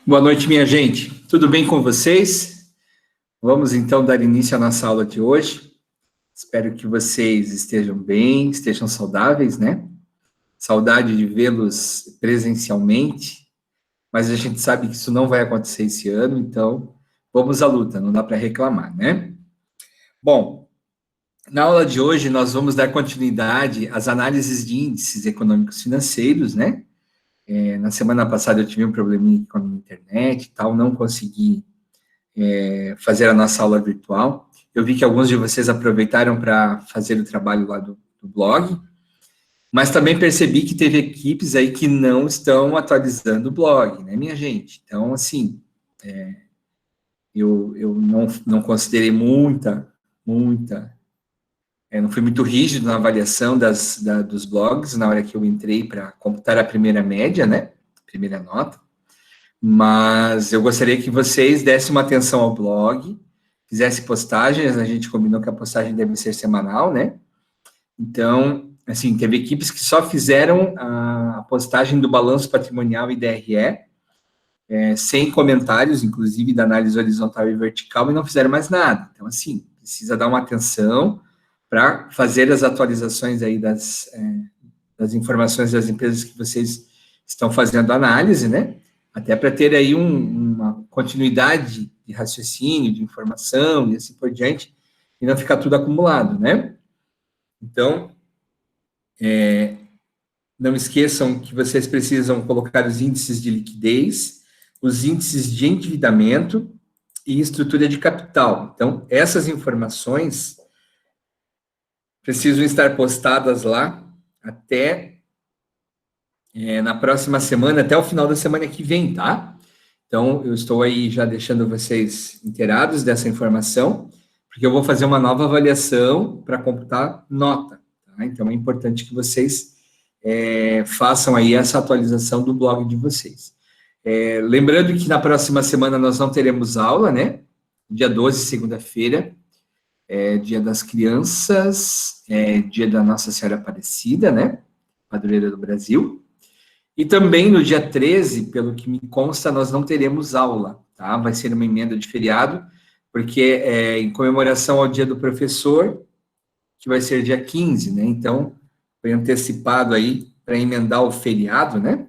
Boa noite, minha gente. Tudo bem com vocês? Vamos então dar início à nossa aula de hoje. Espero que vocês estejam bem, estejam saudáveis, né? Saudade de vê-los presencialmente, mas a gente sabe que isso não vai acontecer esse ano, então vamos à luta, não dá para reclamar, né? Bom, na aula de hoje nós vamos dar continuidade às análises de índices econômicos financeiros, né? Na semana passada eu tive um probleminha com a minha internet e tal, não consegui fazer a nossa aula virtual. Eu vi que alguns de vocês aproveitaram para fazer o trabalho lá do blog, mas também percebi que teve equipes aí que não estão atualizando o blog, né, minha gente? Então, assim, eu não considerei não fui muito rígido na avaliação dos blogs na hora que eu entrei para computar a primeira média, né, primeira nota. Mas eu gostaria que vocês dessem uma atenção ao blog, fizessem postagens, a gente combinou que a postagem deve ser semanal, né? Então, assim, teve equipes que só fizeram a postagem do balanço patrimonial e DRE, sem comentários, inclusive da análise horizontal e vertical, e não fizeram mais nada. Então, assim, precisa dar uma atenção para fazer as atualizações aí das informações das empresas que vocês estão fazendo análise, né? Até para ter aí uma continuidade de raciocínio, de informação e assim por diante, e não ficar tudo acumulado, né? Então, não esqueçam que vocês precisam colocar os índices de liquidez, os índices de endividamento e estrutura de capital. Então, essas informações precisam estar postadas lá até na próxima semana, até o final da semana que vem, tá? Então, eu estou aí já deixando vocês inteirados dessa informação, porque eu vou fazer uma nova avaliação para computar nota, tá? Então, é importante que vocês façam aí essa atualização do blog de vocês. Lembrando que na próxima semana nós não teremos aula, né? Dia 12, segunda-feira, dia das crianças, dia da Nossa Senhora Aparecida, né? Padroeira do Brasil. E também no dia 13, pelo que me consta, nós não teremos aula, tá? Vai ser uma emenda de feriado, porque em comemoração ao dia do professor, que vai ser dia 15, né? Então, foi antecipado aí para emendar o feriado, né?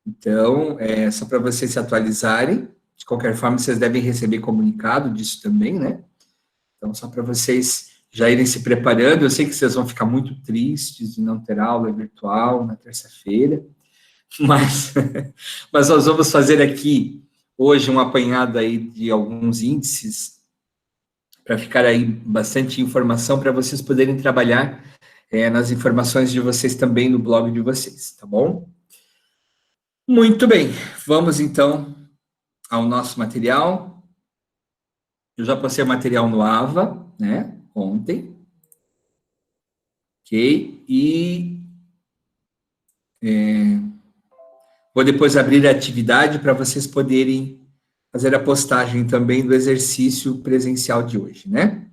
Então, só para vocês se atualizarem. De qualquer forma, vocês devem receber comunicado disso também, né? Então, só para vocês já irem se preparando. Eu sei que vocês vão ficar muito tristes de não ter aula virtual na terça-feira, mas nós vamos fazer aqui hoje um apanhado aí de alguns índices para ficar aí bastante informação para vocês poderem trabalhar nas informações de vocês também no blog de vocês, tá bom? Muito bem, vamos então ao nosso material. Eu já postei o material no AVA, né, ontem. Ok, e vou depois abrir a atividade para vocês poderem fazer a postagem também do exercício presencial de hoje, né?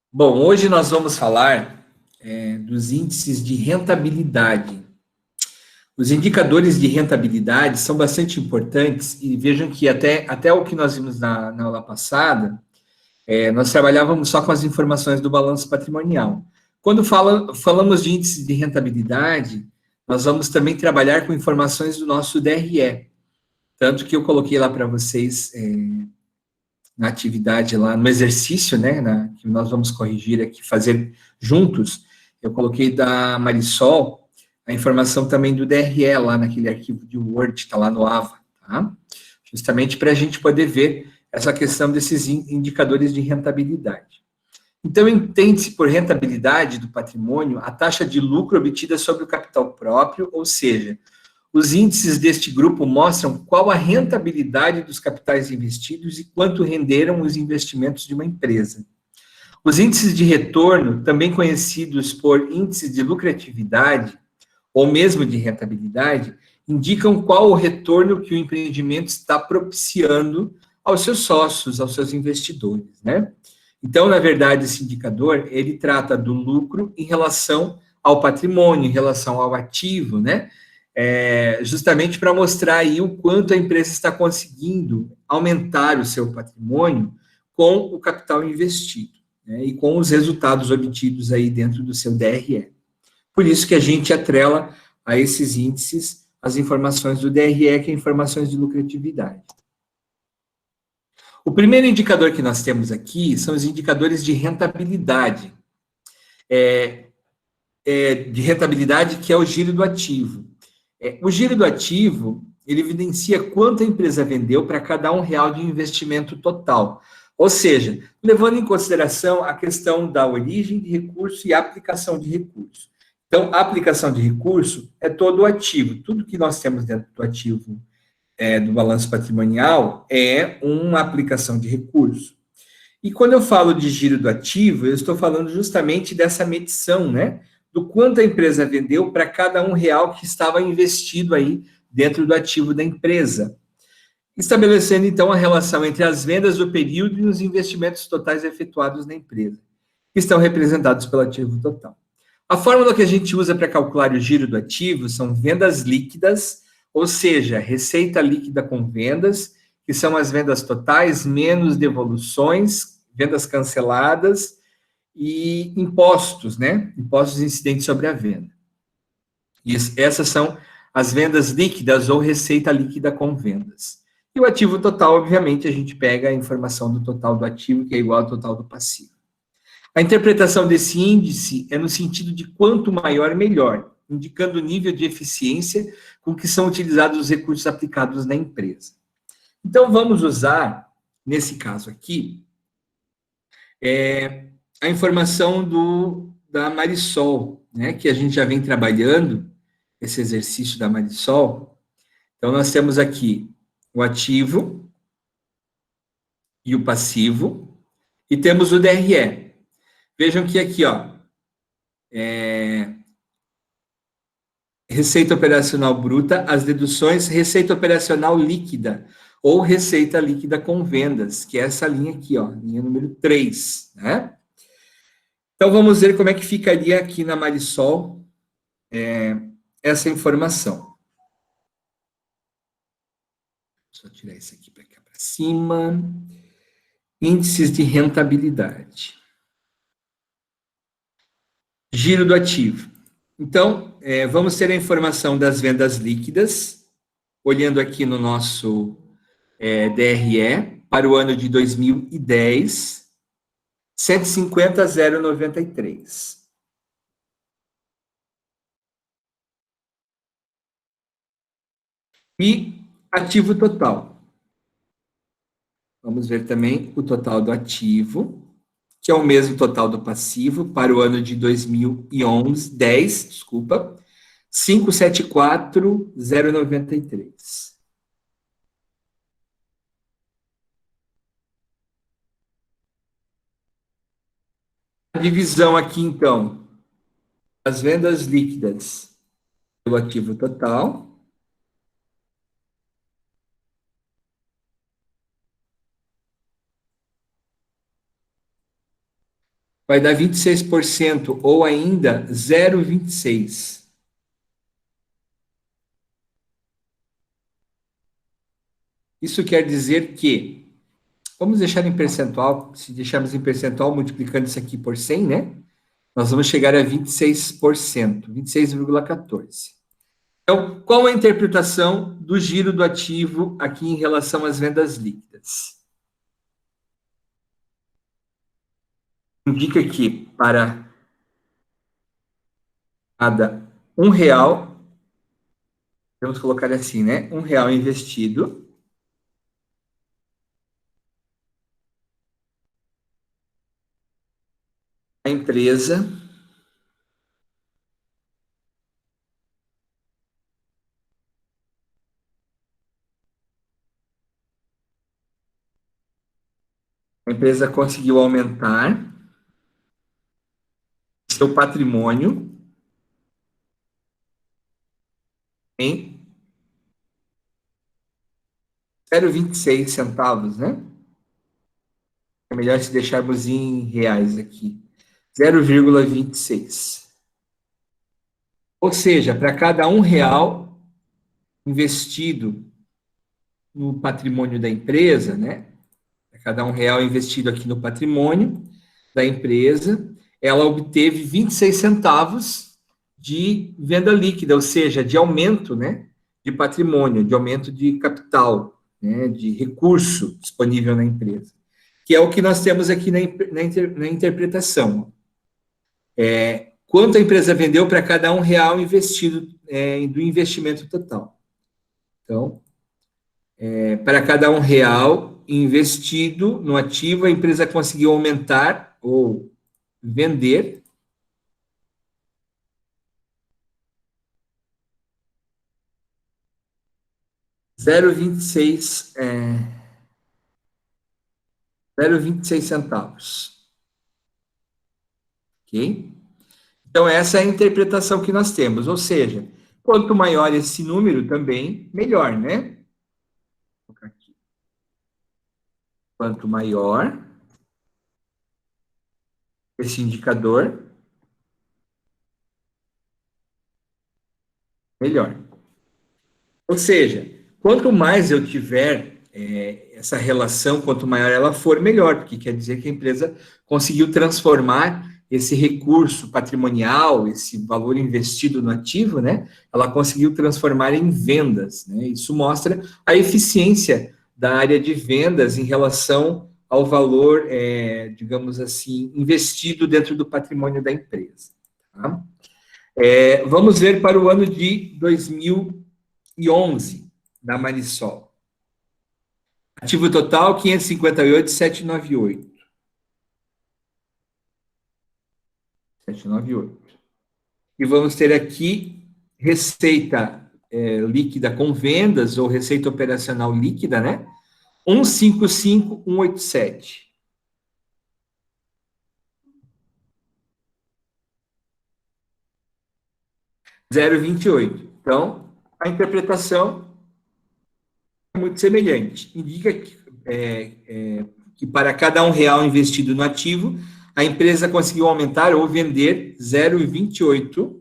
Bom, hoje nós vamos falar dos índices de rentabilidade. Os indicadores de rentabilidade são bastante importantes e vejam que até o que nós vimos na aula passada, nós trabalhávamos só com as informações do balanço patrimonial. Quando falamos de índice de rentabilidade, nós vamos também trabalhar com informações do nosso DRE. Tanto que eu coloquei lá para vocês na atividade lá, no exercício, né, que nós vamos corrigir aqui, fazer juntos, eu coloquei da Marisol a informação também do DRE lá naquele arquivo de Word, está lá no AVA, tá? Justamente para a gente poder ver essa questão desses indicadores de rentabilidade. Então, entende-se por rentabilidade do patrimônio a taxa de lucro obtida sobre o capital próprio, ou seja, os índices deste grupo mostram qual a rentabilidade dos capitais investidos e quanto renderam os investimentos de uma empresa. Os índices de retorno, também conhecidos por índices de lucratividade, ou mesmo de rentabilidade, indicam qual o retorno que o empreendimento está propiciando aos seus sócios, aos seus investidores, né? Então, na verdade, esse indicador, ele trata do lucro em relação ao patrimônio, em relação ao ativo, né? justamente para mostrar aí o quanto a empresa está conseguindo aumentar o seu patrimônio com o capital investido, né, e com os resultados obtidos aí dentro do seu DRE. Por isso que a gente atrela a esses índices as informações do DRE, que é informações de lucratividade. O primeiro indicador que nós temos aqui são os indicadores de rentabilidade. De rentabilidade, que é o giro do ativo. O giro do ativo, ele evidencia quanto a empresa vendeu para cada R$ 1 de investimento total. Ou seja, levando em consideração a questão da origem de recurso e aplicação de recurso. Então, a aplicação de recurso é todo o ativo. Tudo que nós temos dentro do ativo do balanço patrimonial é uma aplicação de recurso. E quando eu falo de giro do ativo, eu estou falando justamente dessa medição, né? Do quanto a empresa vendeu para cada R$ 1 que estava investido aí dentro do ativo da empresa. Estabelecendo, então, a relação entre as vendas do período e os investimentos totais efetuados na empresa, que estão representados pelo ativo total. A fórmula que a gente usa para calcular o giro do ativo são vendas líquidas, ou seja, receita líquida com vendas, que são as vendas totais menos devoluções, vendas canceladas e impostos, né? Impostos incidentes sobre a venda. E essas são as vendas líquidas ou receita líquida com vendas. E o ativo total, obviamente, a gente pega a informação do total do ativo, que é igual ao total do passivo. A interpretação desse índice é no sentido de quanto maior, melhor, indicando o nível de eficiência com que são utilizados os recursos aplicados na empresa. Então, vamos usar, nesse caso aqui, a informação da Marisol, né, que a gente já vem trabalhando, esse exercício da Marisol. Então, nós temos aqui o ativo e o passivo, e temos o DRE. Vejam que aqui, ó, receita operacional bruta, as deduções, receita operacional líquida, ou receita líquida com vendas, que é essa linha aqui, ó, linha número 3, né? Então, vamos ver como é que ficaria aqui na Marisol essa informação. Só tirar isso aqui para cá para cima. Índices de rentabilidade. Giro do ativo. Então, vamos ter a informação das vendas líquidas, olhando aqui no nosso DRE, para o ano de 2010, 150.093. E ativo total. Vamos ver também o total do ativo, que é o mesmo total do passivo para o ano de 2011, 574.093. A divisão aqui, então, as vendas líquidas pelo ativo total. Vai dar 26%, ou ainda 0,26. Isso quer dizer que, vamos deixar em percentual, se deixarmos em percentual, multiplicando isso aqui por 100, né? Nós vamos chegar a 26%, 26,14. Então, qual a interpretação do giro do ativo aqui em relação às vendas líquidas? Indica que para cada R$ 1, vamos colocar assim, né? R$ 1 investido, a empresa conseguiu aumentar seu patrimônio em 0,26 centavos, né? É melhor se deixarmos em reais aqui. 0,26. Ou seja, para cada R$ 1, investido no patrimônio da empresa, né? Para cada R$ 1 investido aqui no patrimônio da empresa, ela obteve 26 centavos de venda líquida, ou seja, de aumento, né, de patrimônio, de aumento de capital, né, de recurso disponível na empresa, que é o que nós temos aqui na interpretação. Quanto a empresa vendeu para cada R$ 1 investido do investimento total. Então, para cada R$ 1 investido no ativo, a empresa conseguiu aumentar ou vender 0,26 centavos. Ok? Então, essa é a interpretação que nós temos. Ou seja, quanto maior esse número, também melhor, né? Vou colocar aqui. Quanto maior esse indicador, melhor. Ou seja, quanto mais eu tiver essa relação, quanto maior ela for, melhor, porque quer dizer que a empresa conseguiu transformar esse recurso patrimonial, esse valor investido no ativo, né? Ela conseguiu transformar em vendas, né? Isso mostra a eficiência da área de vendas em relação ao valor, digamos assim, investido dentro do patrimônio da empresa. Tá? Vamos ver para o ano de 2011 da Marisol. Ativo total 558.798. 798. E vamos ter aqui receita líquida com vendas ou receita operacional líquida, né? 155.187. 0,28. Então, a interpretação é muito semelhante. Indica que para cada R$ 1 investido no ativo, a empresa conseguiu aumentar ou vender 0,28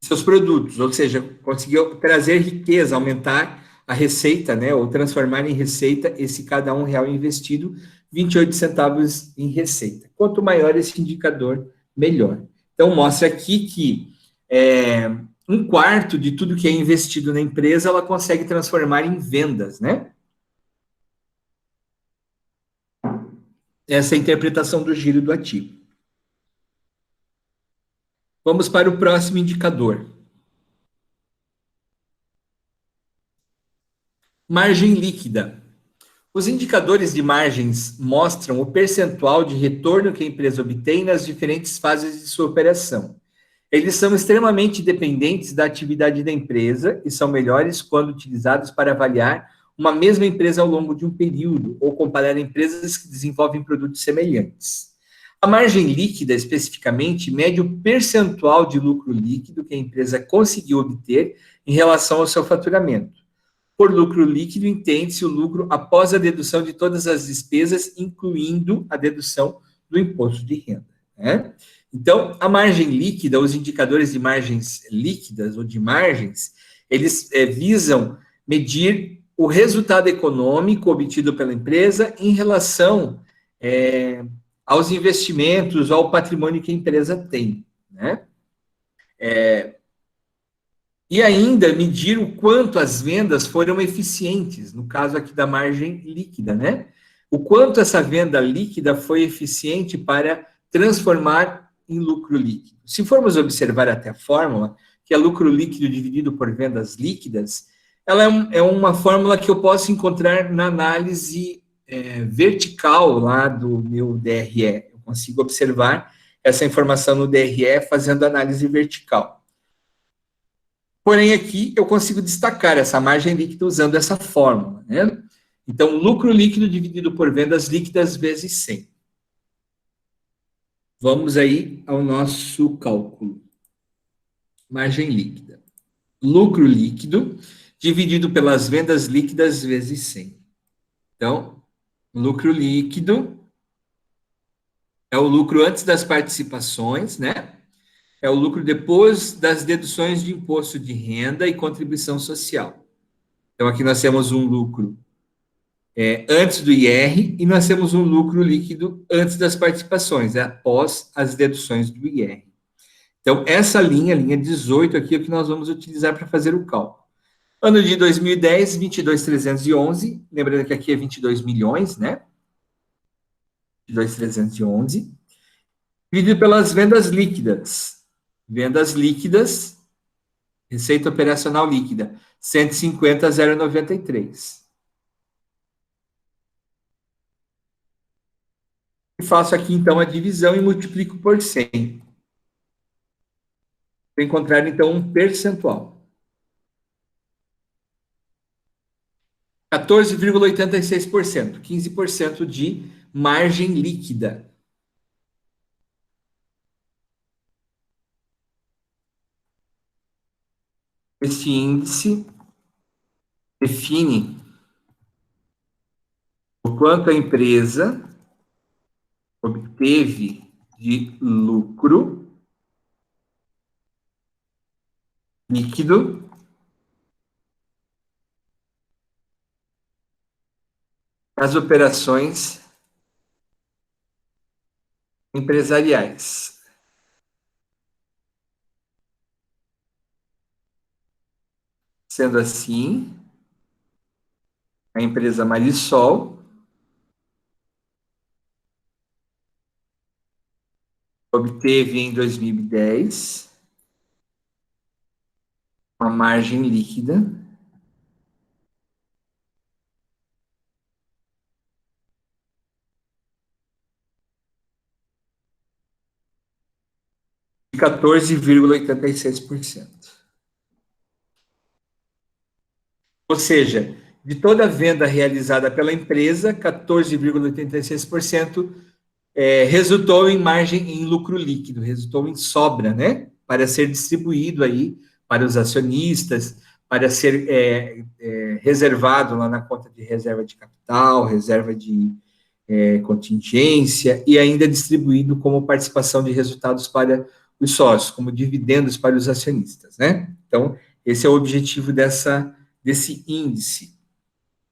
seus produtos, ou seja, conseguiu trazer riqueza, aumentar a receita, né, ou transformar em receita esse cada R$ 1 investido, 28 centavos em receita. Quanto maior esse indicador, melhor. Então, mostra aqui que 1/4 de tudo que é investido na empresa, ela consegue transformar em vendas, né? Essa é a interpretação do giro do ativo. Vamos para o próximo indicador. Margem líquida. Os indicadores de margens mostram o percentual de retorno que a empresa obtém nas diferentes fases de sua operação. Eles são extremamente dependentes da atividade da empresa e são melhores quando utilizados para avaliar uma mesma empresa ao longo de um período ou comparar empresas que desenvolvem produtos semelhantes. A margem líquida, especificamente, mede o percentual de lucro líquido que a empresa conseguiu obter em relação ao seu faturamento. Por lucro líquido, entende-se o lucro após a dedução de todas as despesas, incluindo a dedução do imposto de renda. Né? Então, a margem líquida, os indicadores de margens líquidas ou de margens, eles visam medir o resultado econômico obtido pela empresa em relação aos investimentos, ao patrimônio que a empresa tem. Né? E ainda medir o quanto as vendas foram eficientes, no caso aqui da margem líquida, né? O quanto essa venda líquida foi eficiente para transformar em lucro líquido. Se formos observar até a fórmula, que é lucro líquido dividido por vendas líquidas, ela é uma fórmula que eu posso encontrar na análise vertical lá do meu DRE. Eu consigo observar essa informação no DRE fazendo análise vertical. Porém, aqui eu consigo destacar essa margem líquida usando essa fórmula, né? Então, lucro líquido dividido por vendas líquidas vezes 100. Vamos aí ao nosso cálculo. Margem líquida. Lucro líquido dividido pelas vendas líquidas vezes 100. Então, lucro líquido é o lucro antes das participações, né? é o lucro depois das deduções de imposto de renda e contribuição social. Então, aqui nós temos um lucro antes do IR e nós temos um lucro líquido antes das participações, após as deduções do IR. Então, essa linha 18 aqui, é o que nós vamos utilizar para fazer o cálculo. Ano de 2010, 22.311, lembrando que aqui é 22 milhões, né? 22.311, dividido pelas vendas líquidas. Vendas líquidas, receita operacional líquida, 150.093. E faço aqui, então, a divisão e multiplico por 100. Para encontrar, então, um percentual. 14,86%, 15% de margem líquida. Este índice define o quanto a empresa obteve de lucro líquido nas operações empresariais. Sendo assim, a empresa Marisol obteve em 2010 uma margem líquida de 14,86%. Ou seja, de toda a venda realizada pela empresa, 14,86% resultou em margem em lucro líquido, resultou em sobra, né? Para ser distribuído aí para os acionistas, para ser reservado lá na conta de reserva de capital, reserva de contingência e ainda distribuído como participação de resultados para os sócios, como dividendos para os acionistas, né? Então, esse é o objetivo desse índice.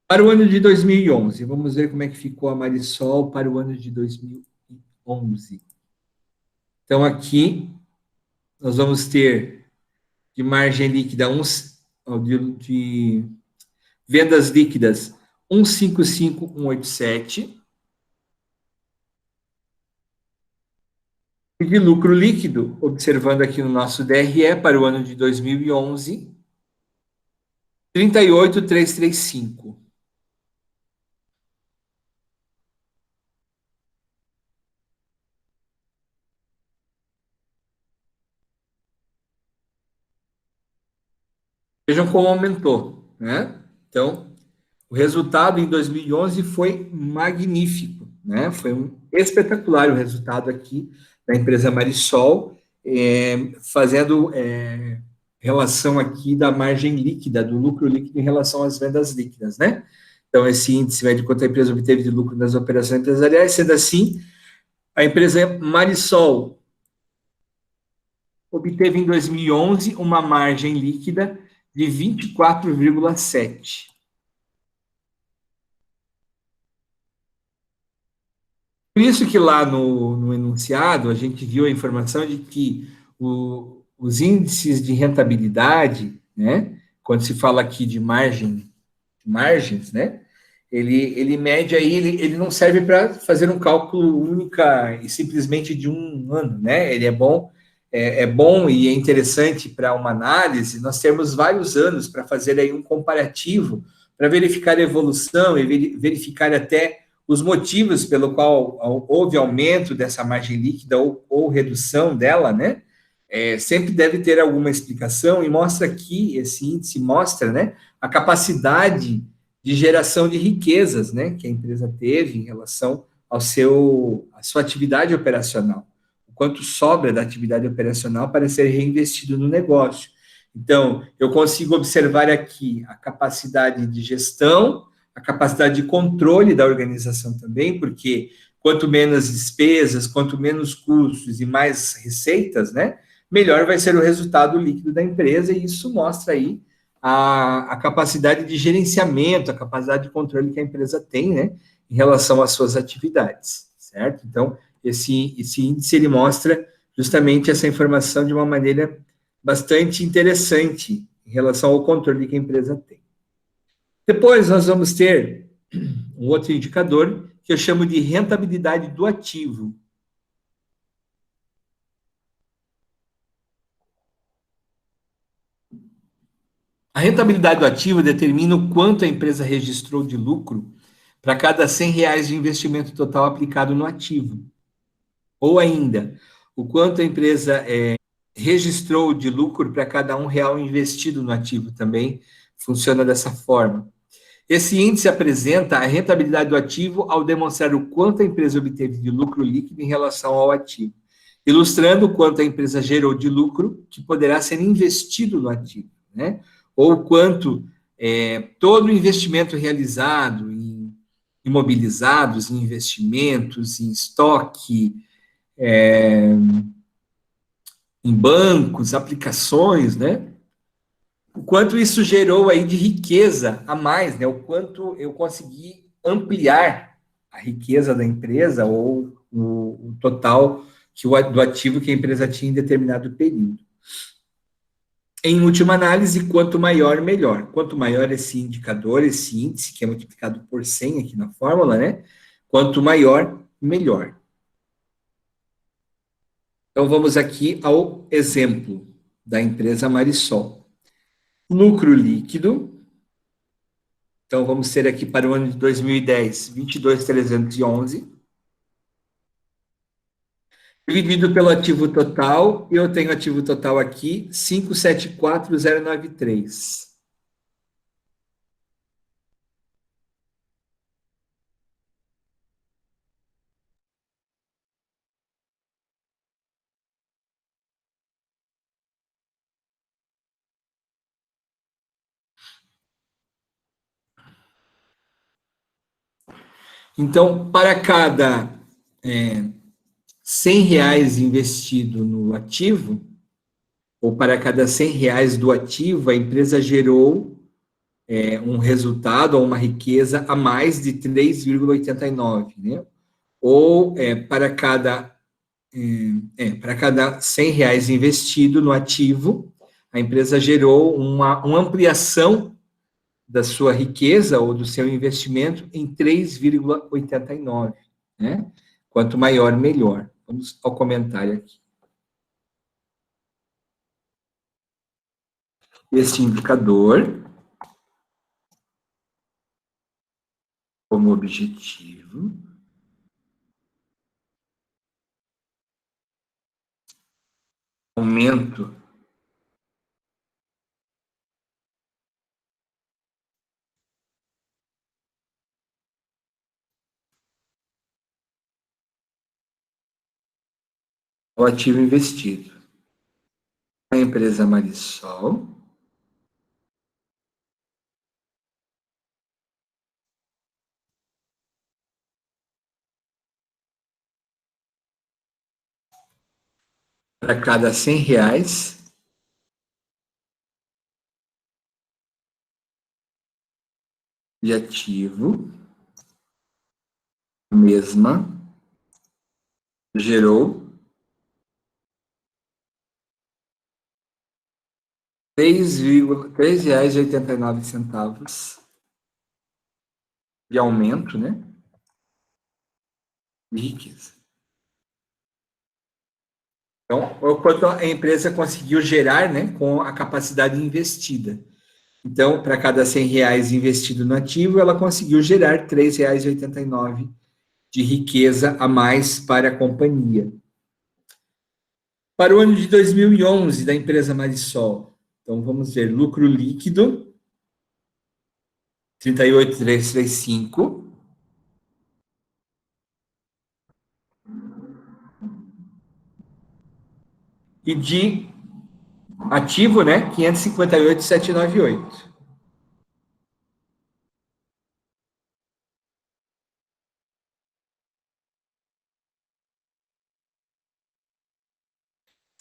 Para o ano de 2011, vamos ver como é que ficou a Marisol para o ano de 2011. Então, aqui, nós vamos ter de margem líquida, de vendas líquidas, 155.187. E de lucro líquido, observando aqui no nosso DRE, para o ano de 2011, 38.335. Vejam como aumentou, né? Então, o resultado em 2011 foi magnífico, né? Foi espetacular o resultado aqui da empresa Marisol, fazendo relação aqui da margem líquida, do lucro líquido em relação às vendas líquidas, né? Então, esse índice mede quanto a empresa obteve de lucro nas operações empresariais. Sendo assim, a empresa Marisol obteve em 2011 uma margem líquida de 24,7%. Por isso que lá no enunciado a gente viu a informação de que os índices de rentabilidade, né, quando se fala aqui de margens, né, ele mede aí, ele não serve para fazer um cálculo única e simplesmente de um ano, né, ele é bom e é interessante para uma análise, nós temos vários anos para fazer aí um comparativo, para verificar a evolução e verificar até os motivos pelo qual houve aumento dessa margem líquida ou redução dela, né? Sempre deve ter alguma explicação e mostra aqui, esse índice mostra, né, a capacidade de geração de riquezas, né, que a empresa teve em relação à sua atividade operacional, o quanto sobra da atividade operacional para ser reinvestido no negócio. Então, eu consigo observar aqui a capacidade de gestão, a capacidade de controle da organização também, porque quanto menos despesas, quanto menos custos e mais receitas, né, melhor vai ser o resultado líquido da empresa, e isso mostra aí a capacidade de gerenciamento, a capacidade de controle que a empresa tem, né, em relação às suas atividades, certo? Então, esse índice, ele mostra justamente essa informação de uma maneira bastante interessante em relação ao controle que a empresa tem. Depois, nós vamos ter um outro indicador que eu chamo de rentabilidade do ativo. A rentabilidade do ativo determina o quanto a empresa registrou de lucro para cada R$ 100 de investimento total aplicado no ativo. Ou ainda, o quanto a empresa registrou de lucro para cada R$ 1 investido no ativo também funciona dessa forma. Esse índice apresenta a rentabilidade do ativo ao demonstrar o quanto a empresa obteve de lucro líquido em relação ao ativo, ilustrando o quanto a empresa gerou de lucro que poderá ser investido no ativo, né? Ou quanto todo o investimento realizado em imobilizados, em investimentos, em estoque, em bancos, aplicações, né? O quanto isso gerou aí de riqueza a mais, né? O quanto eu consegui ampliar a riqueza da empresa ou o total do ativo que a empresa tinha em determinado período. Em última análise, quanto maior, melhor. Quanto maior esse indicador, esse índice, que é multiplicado por 100 aqui na fórmula, né? Quanto maior, melhor. Então, vamos aqui ao exemplo da empresa Marisol. Lucro líquido. Então, vamos ter aqui para o ano de 2010, 22.311, dividido pelo ativo total, eu tenho ativo total aqui, 574.093. Então, para cada R$ 100 investido no ativo, ou para cada R$ 100 do ativo, a empresa gerou um resultado ou uma riqueza a mais de 3,89, né? Ou para cada R$ 100 investido no ativo, a empresa gerou uma ampliação da sua riqueza ou do seu investimento em 3,89, né? Quanto maior, melhor. Vamos ao comentário aqui. Este indicador, como objetivo, aumento do ativo investido. A empresa Marisol, para cada R$ 100 de ativo, a mesma gerou R$ 3,89 de aumento, né, de riqueza. Então, o quanto a empresa conseguiu gerar, né, com a capacidade investida. Então, para cada R$ 100 investido no ativo, ela conseguiu gerar R$ 3,89 de riqueza a mais para a companhia. Para o ano de 2011 da empresa Marisol, então vamos ver, lucro líquido, 38.335, e de ativo, né, 558.798.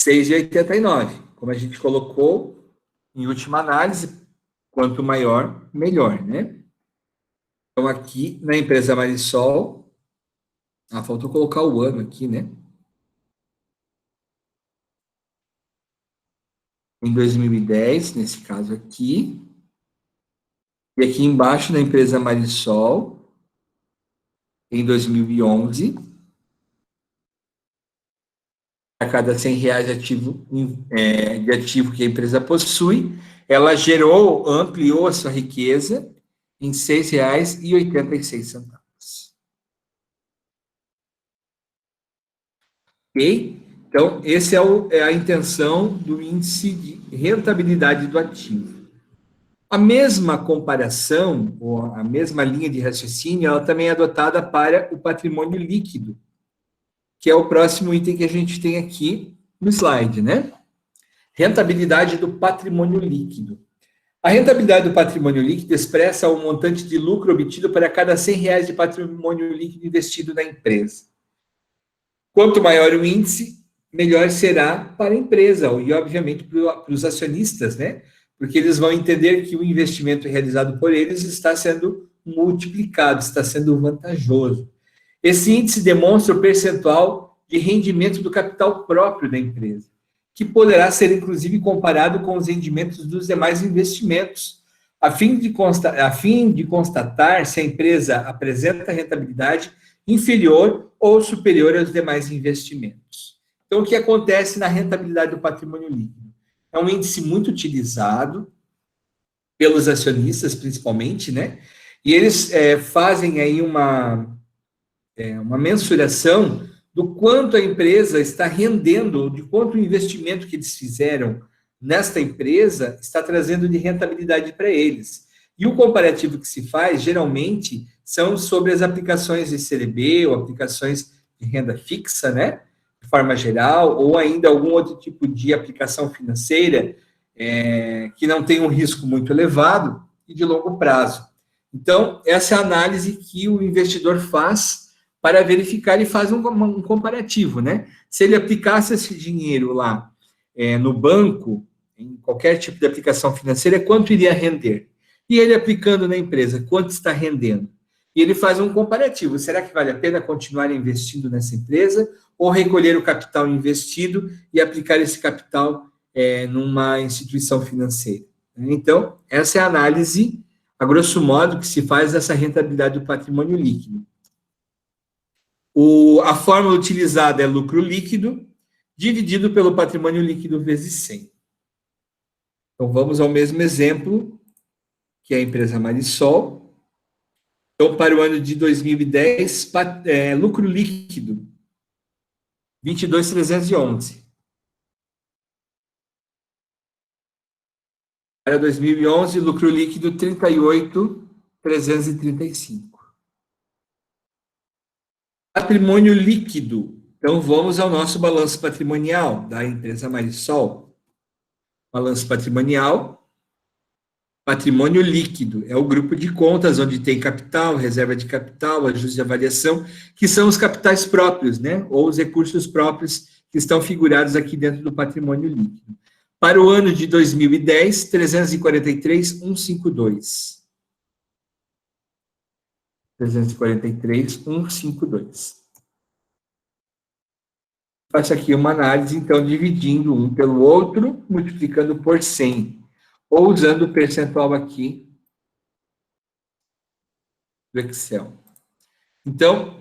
6,89. Como a gente colocou em última análise, quanto maior, melhor, né? Então, aqui na empresa Marisol, faltou colocar o ano aqui, né? Em 2010, nesse caso aqui. E aqui embaixo na empresa Marisol, em 2011, a cada R$ 100 de ativo que a empresa possui, ela gerou, ampliou a sua riqueza em R$ 6,86. Ok? Então, essa é a intenção do índice de rentabilidade do ativo. A mesma comparação, ou a mesma linha de raciocínio, ela também é adotada para o patrimônio líquido, que é o próximo item que a gente tem aqui no slide, né? Rentabilidade do patrimônio líquido. A rentabilidade do patrimônio líquido expressa o montante de lucro obtido para cada R$ 100 de patrimônio líquido investido na empresa. Quanto maior o índice, melhor será para a empresa e, obviamente, para os acionistas, né? Porque eles vão entender que o investimento realizado por eles está sendo multiplicado, está sendo vantajoso. Esse índice demonstra o percentual de rendimento do capital próprio da empresa, que poderá ser, inclusive, comparado com os rendimentos dos demais investimentos, a fim de constatar se a empresa apresenta rentabilidade inferior ou superior aos demais investimentos. Então, o que acontece na rentabilidade do patrimônio líquido? É um índice muito utilizado pelos acionistas, principalmente, né? E eles fazem aí uma mensuração do quanto a empresa está rendendo, de quanto o investimento que eles fizeram nesta empresa está trazendo de rentabilidade para eles. E o comparativo que se faz, geralmente, são sobre as aplicações de CDB ou aplicações de renda fixa, né? De forma geral, ou ainda algum outro tipo de aplicação financeira que não tem um risco muito elevado e de longo prazo. Então, essa é a análise que o investidor faz para verificar e faz um comparativo, né? Se ele aplicasse esse dinheiro lá no banco, em qualquer tipo de aplicação financeira, quanto iria render? E ele aplicando na empresa, quanto está rendendo? E ele faz um comparativo. Será que vale a pena continuar investindo nessa empresa ou recolher o capital investido e aplicar esse capital numa instituição financeira? Então, essa é a análise, a grosso modo, que se faz dessa rentabilidade do patrimônio líquido. A fórmula utilizada é lucro líquido dividido pelo patrimônio líquido vezes 100. Então, vamos ao mesmo exemplo, que é a empresa Marisol. Então, para o ano de 2010, lucro líquido, 22.311. Para 2011, lucro líquido, 38.335. Patrimônio líquido. Então, vamos ao nosso balanço patrimonial da empresa Marisol. Balanço patrimonial, patrimônio líquido. É o grupo de contas onde tem capital, reserva de capital, ajuste de avaliação, que são os capitais próprios, né? Ou os recursos próprios que estão figurados aqui dentro do patrimônio líquido. Para o ano de 2010, 343.152. 343.152. Faço aqui uma análise, então, dividindo um pelo outro, multiplicando por 100, ou usando o percentual aqui do Excel. Então,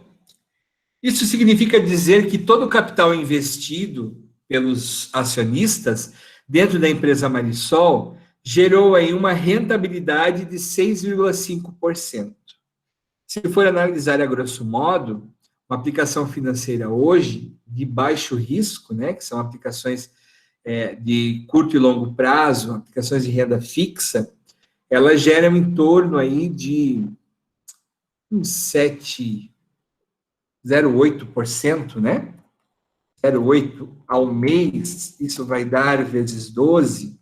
isso significa dizer que todo o capital investido pelos acionistas dentro da empresa Marisol gerou aí uma rentabilidade de 6,5%. Se for analisar a grosso modo, uma aplicação financeira hoje de baixo risco, né, que são aplicações de curto e longo prazo, aplicações de renda fixa, elas geram em torno aí de 7,08%, né? 0,8% ao mês, isso vai dar vezes 12,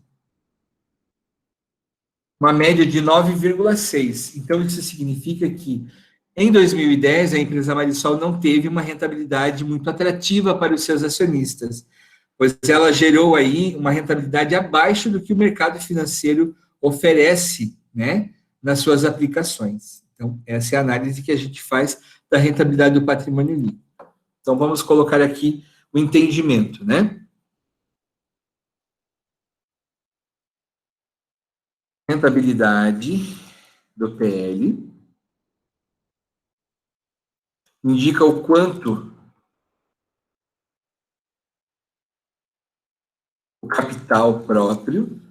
uma média de 9,6%. Então, isso significa que, em 2010, a empresa Marisol não teve uma rentabilidade muito atrativa para os seus acionistas, pois ela gerou aí uma rentabilidade abaixo do que o mercado financeiro oferece, né, nas suas aplicações. Então, essa é a análise que a gente faz da rentabilidade do patrimônio líquido. Então, vamos colocar aqui o entendimento, né? Rentabilidade do PL indica o quanto o capital próprio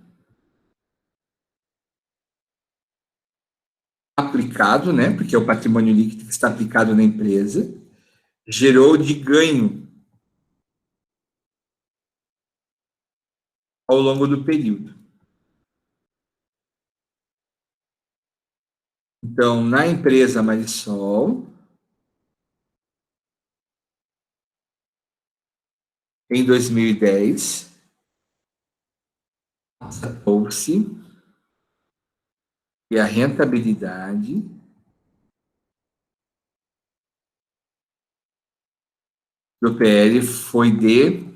aplicado, né, porque o patrimônio líquido está aplicado na empresa, gerou de ganho ao longo do período. Então, na empresa Marisol, em 2010, constatou-se que a rentabilidade do PL foi de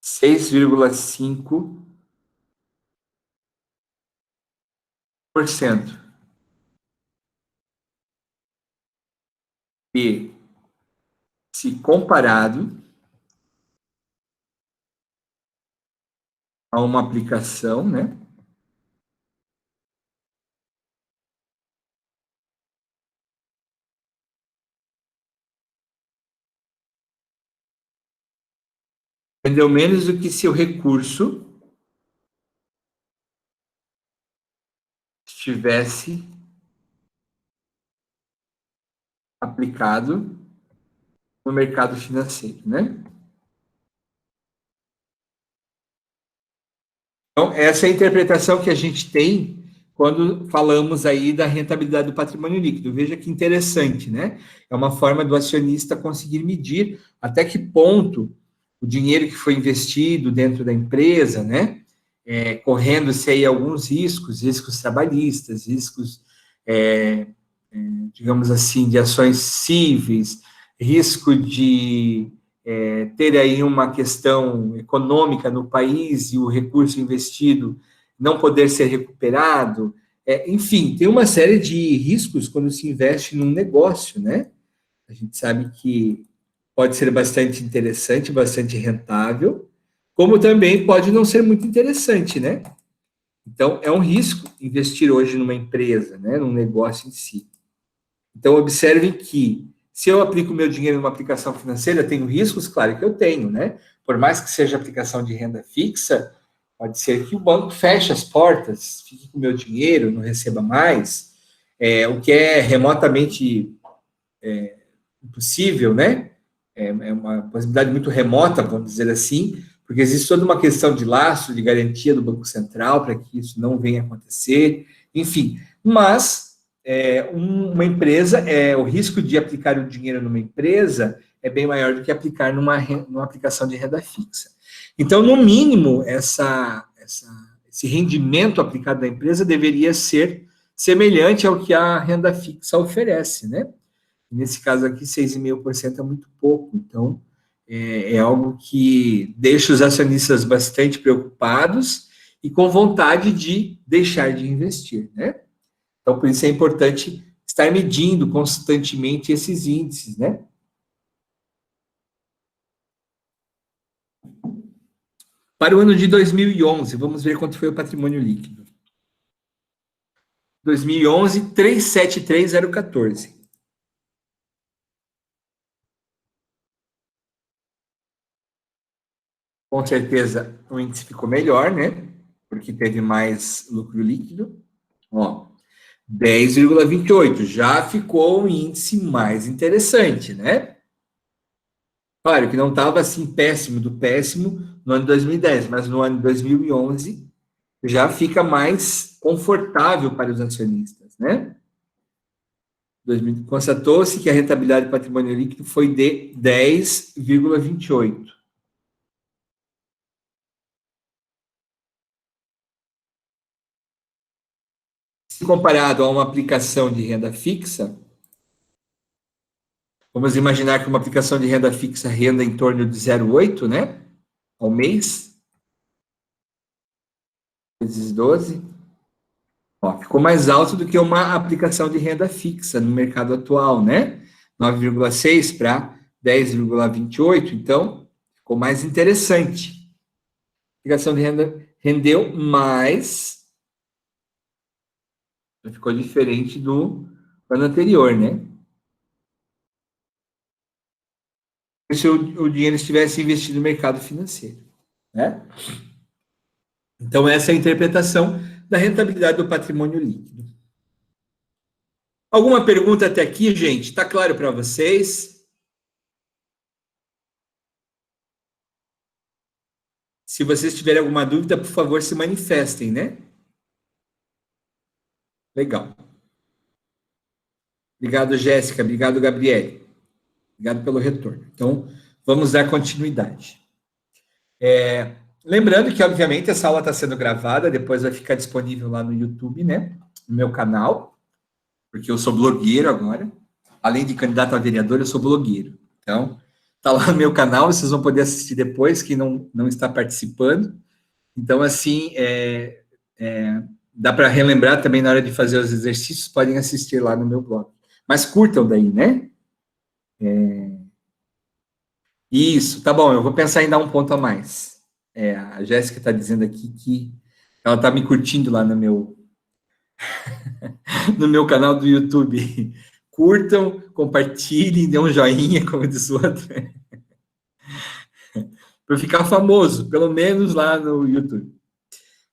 6,5%. E, se comparado a uma aplicação, né, rendeu menos do que se o recurso estivesse aplicado no mercado financeiro, né? Então, essa é a interpretação que a gente tem quando falamos aí da rentabilidade do patrimônio líquido. Veja que interessante, né? É uma forma do acionista conseguir medir até que ponto o dinheiro que foi investido dentro da empresa, né? Correndo-se aí alguns riscos, riscos trabalhistas, riscos, digamos assim, de ações cíveis, risco de ter aí uma questão econômica no país e o recurso investido não poder ser recuperado. Enfim, tem uma série de riscos quando se investe num negócio, né? A gente sabe que pode ser bastante interessante, bastante rentável, como também pode não ser muito interessante, né? Então, é um risco investir hoje numa empresa, né, num negócio em si. Então, observe que se eu aplico meu dinheiro numa aplicação financeira, eu tenho riscos? Claro que eu tenho, né? Por mais que seja aplicação de renda fixa, pode ser que o banco feche as portas, fique com o meu dinheiro, não receba mais, o que é remotamente impossível, né? É uma possibilidade muito remota, vamos dizer assim, porque existe toda uma questão de lastro, de garantia do Banco Central para que isso não venha a acontecer, enfim. Mas uma empresa, o risco de aplicar o dinheiro numa empresa é bem maior do que aplicar numa aplicação de renda fixa. Então, no mínimo, esse rendimento aplicado na empresa deveria ser semelhante ao que a renda fixa oferece, né? Nesse caso aqui, 6,5% é muito pouco. Então, é algo que deixa os acionistas bastante preocupados e com vontade de deixar de investir, né? Então, por isso é importante estar medindo constantemente esses índices, né? Para o ano de 2011, vamos ver quanto foi o patrimônio líquido. 2011, 373,014. Com certeza, o índice ficou melhor, né? Porque teve mais lucro líquido. Ó, 10,28, já ficou um índice mais interessante, né? Claro que não estava assim péssimo do péssimo no ano de 2010, mas no ano de 2011 já fica mais confortável para os acionistas, né? Constatou-se que a rentabilidade do patrimônio líquido foi de 10,28. Se comparado a uma aplicação de renda fixa, vamos imaginar que uma aplicação de renda fixa renda em torno de 0,8, né? ao mês, vezes 12, ó, ficou mais alto do que uma aplicação de renda fixa no mercado atual, né? 9,6 para 10,28, então ficou mais interessante. A aplicação de renda rendeu mais, ficou diferente do ano anterior, né? Se o dinheiro estivesse investido no mercado financeiro, né? Então, essa é a interpretação da rentabilidade do patrimônio líquido. Alguma pergunta até aqui, gente? Está claro para vocês? Se vocês tiverem alguma dúvida, por favor, se manifestem, né? Legal. Obrigado, Jéssica. Obrigado, Gabriele. Obrigado pelo retorno. Então, vamos dar continuidade. Lembrando que, obviamente, essa aula está sendo gravada, depois vai ficar disponível lá no YouTube, né? No meu canal, porque eu sou blogueiro agora. Além de candidato a vereador, eu sou blogueiro. Então, tá lá no meu canal, vocês vão poder assistir depois, quem não está participando. Então, assim, dá para relembrar também na hora de fazer os exercícios, podem assistir lá no meu blog. Mas curtam daí, né? Isso, tá bom, eu vou pensar em dar um ponto a mais. A Jéssica está dizendo aqui que ela está me curtindo lá no meu, no meu canal do YouTube. Curtam, compartilhem, dê um joinha, como diz o outro. Para ficar famoso, pelo menos lá no YouTube.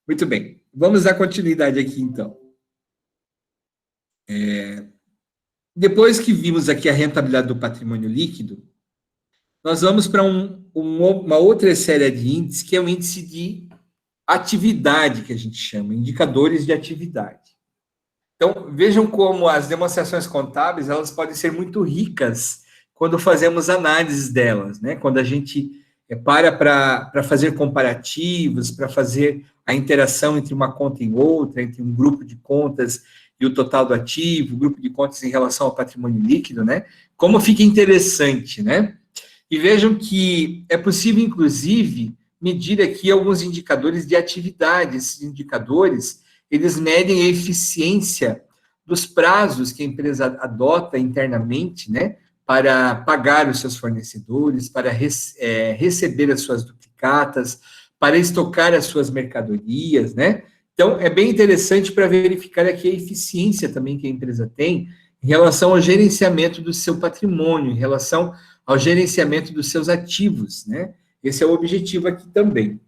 Muito bem, vamos dar continuidade aqui, então. Depois que vimos aqui a rentabilidade do patrimônio líquido, nós vamos para uma outra série de índices, que é o índice de atividade, que a gente chama, indicadores de atividade. Então, vejam como as demonstrações contábeis, elas podem ser muito ricas quando fazemos análises delas, né? Quando a gente para fazer comparativos, para fazer a interação entre uma conta e outra, entre um grupo de contas e o total do ativo, o grupo de contas em relação ao patrimônio líquido, né? Como fica interessante, né? E vejam que é possível, inclusive, medir aqui alguns indicadores de atividade. Esses indicadores, eles medem a eficiência dos prazos que a empresa adota internamente, né, para pagar os seus fornecedores, para receber as suas duplicatas, para estocar as suas mercadorias, né? Então, é bem interessante para verificar aqui a eficiência também que a empresa tem em relação ao gerenciamento do seu patrimônio, em relação ao gerenciamento dos seus ativos, né? Esse é o objetivo aqui também.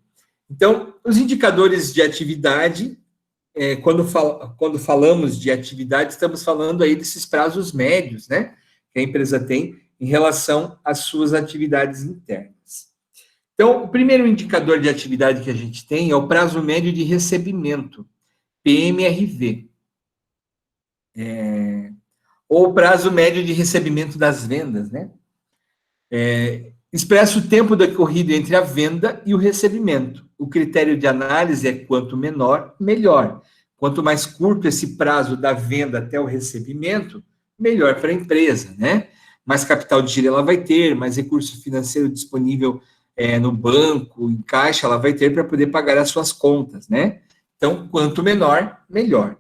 Então, os indicadores de atividade, quando falamos de atividade, estamos falando aí desses prazos médios, né? Que a empresa tem em relação às suas atividades internas. Então, o primeiro indicador de atividade que a gente tem é o prazo médio de recebimento, PMRV. Ou o prazo médio de recebimento das vendas, né? Expressa o tempo decorrido entre a venda e o recebimento. O critério de análise é quanto menor, melhor. Quanto mais curto esse prazo da venda até o recebimento, melhor para a empresa, né? Mais capital de giro ela vai ter, mais recurso financeiro disponível no banco, em caixa, ela vai ter para poder pagar as suas contas, né? Então, quanto menor, melhor.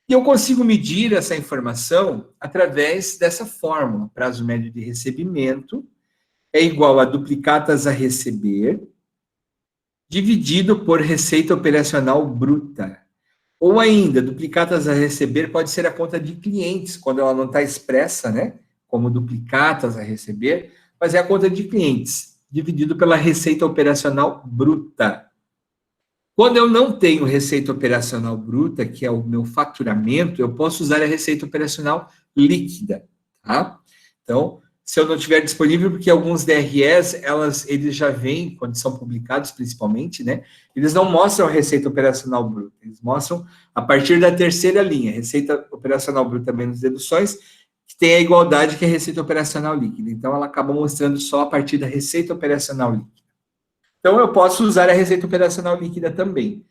E eu consigo medir essa informação através dessa fórmula, prazo médio de recebimento é igual a duplicatas a receber, dividido por receita operacional bruta. Ou ainda, duplicatas a receber pode ser a conta de clientes, quando ela não está expressa, né? Como duplicatas a receber, mas é a conta de clientes, dividido pela receita operacional bruta. Quando eu não tenho receita operacional bruta, que é o meu faturamento, eu posso usar a receita operacional líquida, tá? Então, se eu não tiver disponível, porque alguns DREs, eles já vêm, quando são publicados principalmente, né? Eles não mostram a receita operacional bruta, eles mostram a partir da terceira linha, receita operacional bruta menos deduções, que tem a igualdade que é a receita operacional líquida. Então, ela acaba mostrando só a partir da receita operacional líquida. Então, eu posso usar a receita operacional líquida também.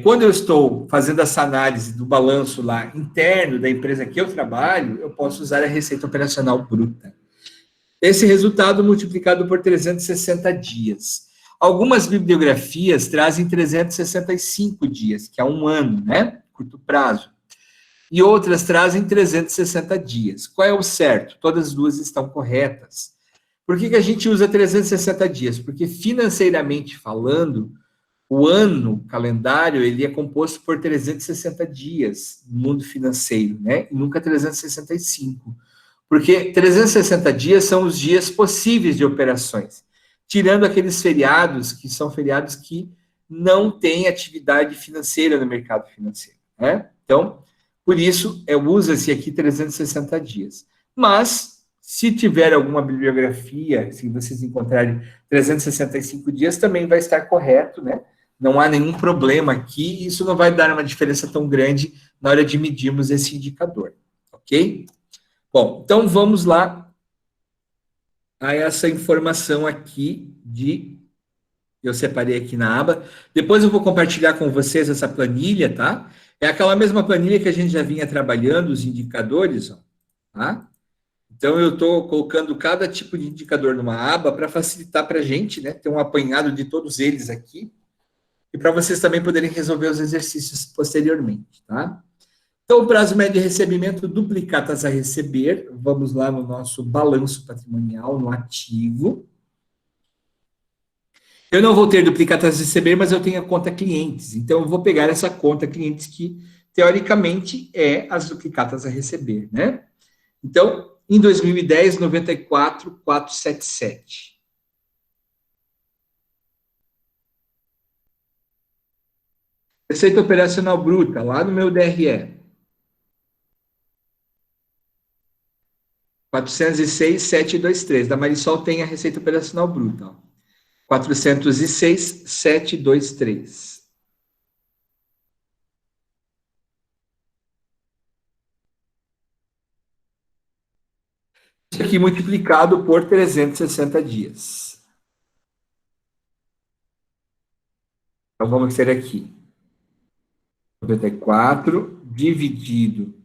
Quando eu estou fazendo essa análise do balanço lá interno da empresa que eu trabalho, eu posso usar a receita operacional bruta. Esse resultado multiplicado por 360 dias. Algumas bibliografias trazem 365 dias, que é um ano, né? Curto prazo. E outras trazem 360 dias. Qual é o certo? Todas as duas estão corretas. Por que a gente usa 360 dias? Porque financeiramente falando, o ano calendário ele é composto por 360 dias no mundo financeiro, né? E nunca 365. Porque 360 dias são os dias possíveis de operações, tirando aqueles feriados que são feriados que não têm atividade financeira no mercado financeiro, né? Então, por isso, usa-se aqui 360 dias. Mas, se tiver alguma bibliografia, se vocês encontrarem 365 dias, também vai estar correto, né? Não há nenhum problema aqui, e isso não vai dar uma diferença tão grande na hora de medirmos esse indicador, ok? Bom, então vamos lá a essa informação aqui eu separei aqui na aba. Depois eu vou compartilhar com vocês essa planilha, tá? É aquela mesma planilha que a gente já vinha trabalhando, os indicadores, ó, tá? Então eu estou colocando cada tipo de indicador numa aba para facilitar para a gente, né? Ter um apanhado de todos eles aqui e para vocês também poderem resolver os exercícios posteriormente, tá? Então, o prazo médio de recebimento, duplicatas a receber. Vamos lá no nosso balanço patrimonial, no ativo. Eu não vou ter duplicatas a receber, mas eu tenho a conta clientes. Então, eu vou pegar essa conta clientes que, teoricamente, é as duplicatas a receber, né? Então, em 2010, 94,477. Receita operacional bruta, lá no meu DRE. 406,723. Da Marisol tem a receita operacional bruta. Ó. 406,723. Isso aqui multiplicado por 360 dias. Então, vamos ter aqui 94 dividido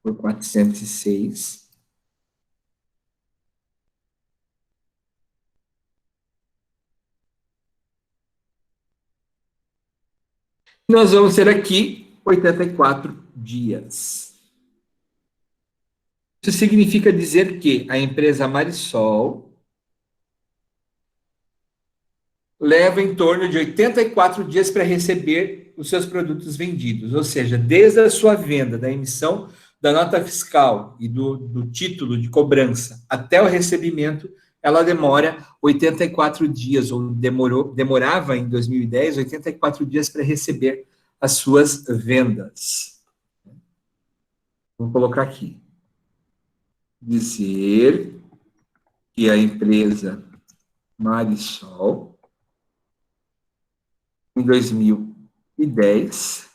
por 406. Nós vamos ter aqui 84 dias. Isso significa dizer que a empresa Marisol leva em torno de 84 dias para receber os seus produtos vendidos, ou seja, desde a sua venda, da emissão da nota fiscal e do título de cobrança até o recebimento, ela demora 84 dias, ou demorava em 2010 84 dias para receber as suas vendas. Vou colocar aqui. Dizer que a empresa Marisol, em 2010,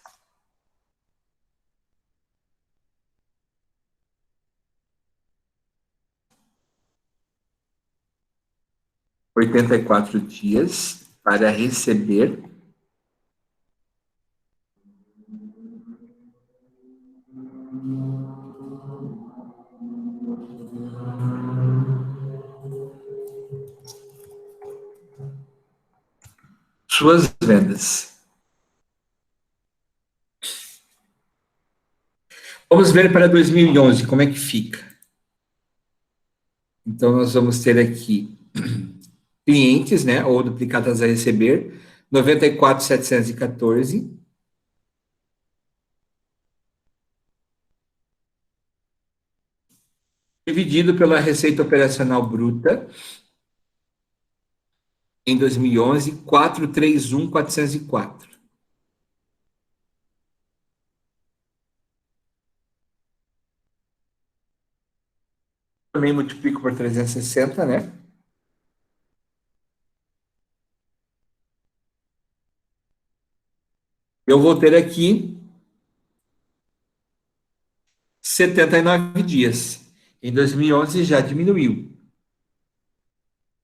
oitenta e quatro dias para receber suas vendas. Vamos ver para 2011 como é que fica. Então, nós vamos ter aqui clientes, né, ou duplicadas a receber, 94.714. Dividido pela receita operacional bruta, em 2011, 431.404. Também multiplico por 360, né? Eu vou ter aqui 79 dias. Em 2011 já diminuiu.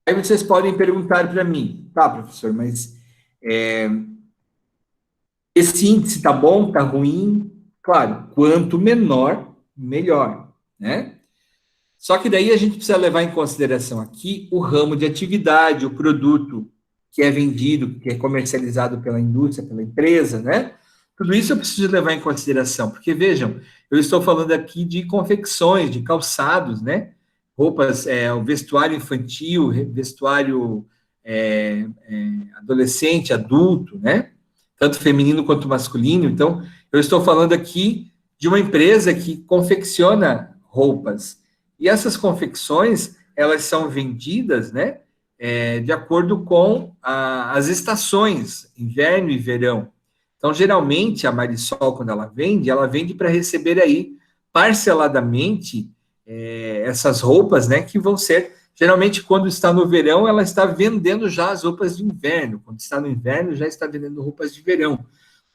Aí vocês podem perguntar para mim, tá, professor, mas esse índice está bom, está ruim? Claro, quanto menor, melhor, né? Só que daí a gente precisa levar em consideração aqui o ramo de atividade, o produto que é vendido, que é comercializado pela indústria, pela empresa, né? Tudo isso eu preciso levar em consideração, porque vejam, eu estou falando aqui de confecções, de calçados, né? Roupas, o vestuário infantil, vestuário adolescente, adulto, né? Tanto feminino quanto masculino. Então, eu estou falando aqui de uma empresa que confecciona roupas. E essas confecções, elas são vendidas, né? De acordo com as estações, inverno e verão. Então, geralmente, a Marisol, quando ela vende para receber aí parceladamente essas roupas, né, que vão ser, geralmente, quando está no verão, ela está vendendo já as roupas de inverno, quando está no inverno, já está vendendo roupas de verão,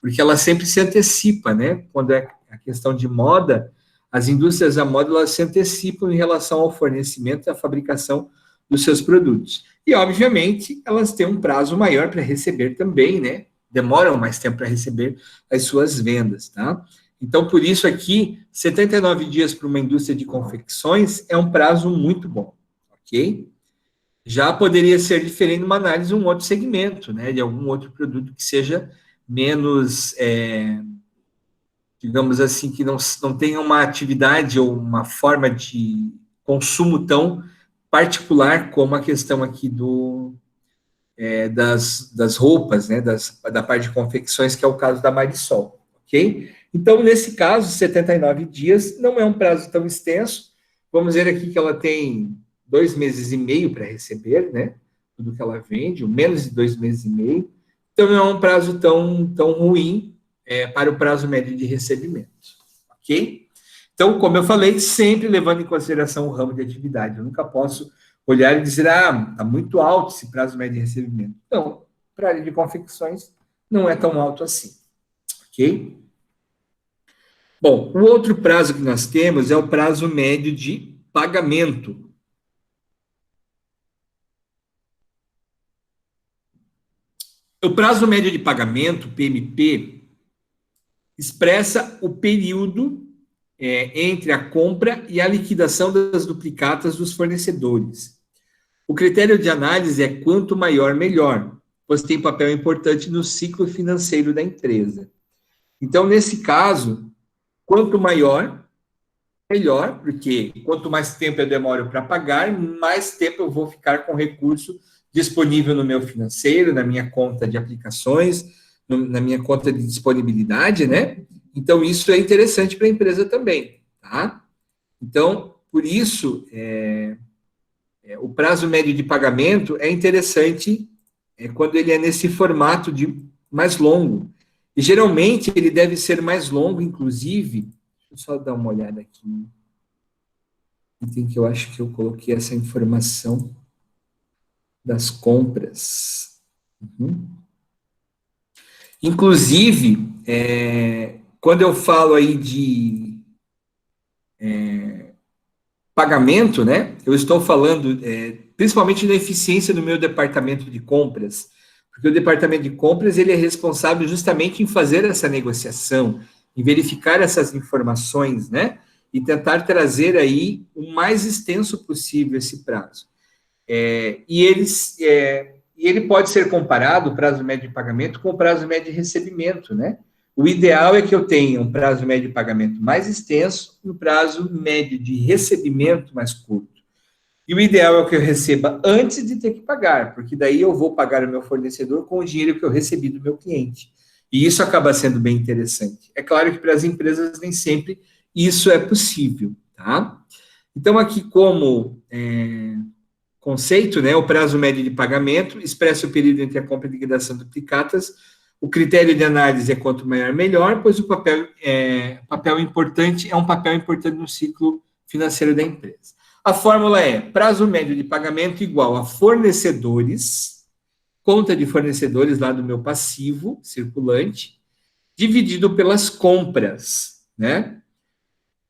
porque ela sempre se antecipa, né, quando é a questão de moda, as indústrias da moda, elas se antecipam em relação ao fornecimento e à fabricação dos seus produtos. E, obviamente, elas têm um prazo maior para receber também, né, demoram mais tempo para receber as suas vendas, tá? Então, por isso aqui, 79 dias para uma indústria de confecções é um prazo muito bom, ok? Já poderia ser diferente numa análise de um outro segmento, né? De algum outro produto que seja menos, digamos assim, que não tenha uma atividade ou uma forma de consumo tão particular como a questão aqui das roupas, né, da parte de confecções, que é o caso da Marisol, ok? Então, nesse caso, 79 dias não é um prazo tão extenso. Vamos ver aqui que ela tem 2 meses e meio para receber, né? Tudo que ela vende, menos de 2 meses e meio. Então, não é um prazo tão ruim para o prazo médio de recebimento, ok? Então, como eu falei, sempre levando em consideração o ramo de atividade. Eu nunca posso olhar e dizer, está muito alto esse prazo médio de recebimento. Não, para a área de confecções, não é tão alto assim, ok? Bom, o outro prazo que nós temos é o prazo médio de pagamento. O prazo médio de pagamento, PMP, expressa o período entre a compra e a liquidação das duplicatas dos fornecedores. O critério de análise é quanto maior, melhor, pois tem papel importante no ciclo financeiro da empresa. Então, nesse caso, quanto maior, melhor, porque quanto mais tempo eu demoro para pagar, mais tempo eu vou ficar com recurso disponível no meu financeiro, na minha conta de aplicações, na minha conta de disponibilidade, né? Então, isso é interessante para a empresa também, tá? Então, por isso, o prazo médio de pagamento é interessante quando ele é nesse formato de mais longo. E geralmente ele deve ser mais longo, inclusive. Deixa eu só dar uma olhada aqui. Item que eu acho que eu coloquei essa informação das compras. Uhum. Inclusive, quando eu falo aí de pagamento, né? Eu estou falando principalmente da eficiência do meu departamento de compras, porque o departamento de compras ele é responsável justamente em fazer essa negociação, em verificar essas informações, né? E tentar trazer aí o mais extenso possível esse prazo. E ele pode ser comparado, o prazo médio de pagamento, com o prazo médio de recebimento, né? O ideal é que eu tenha um prazo médio de pagamento mais extenso e um prazo médio de recebimento mais curto. E o ideal é que eu receba antes de ter que pagar, porque daí eu vou pagar o meu fornecedor com o dinheiro que eu recebi do meu cliente. E isso acaba sendo bem interessante. É claro que para as empresas nem sempre isso é possível, tá? Então, aqui como conceito, né, o prazo médio de pagamento expressa o período entre a compra e liquidação de duplicatas. O critério de análise é quanto maior, melhor, pois o papel importante é um papel importante no ciclo financeiro da empresa. A fórmula é prazo médio de pagamento igual a fornecedores, conta de fornecedores lá do meu passivo circulante, dividido pelas compras, né?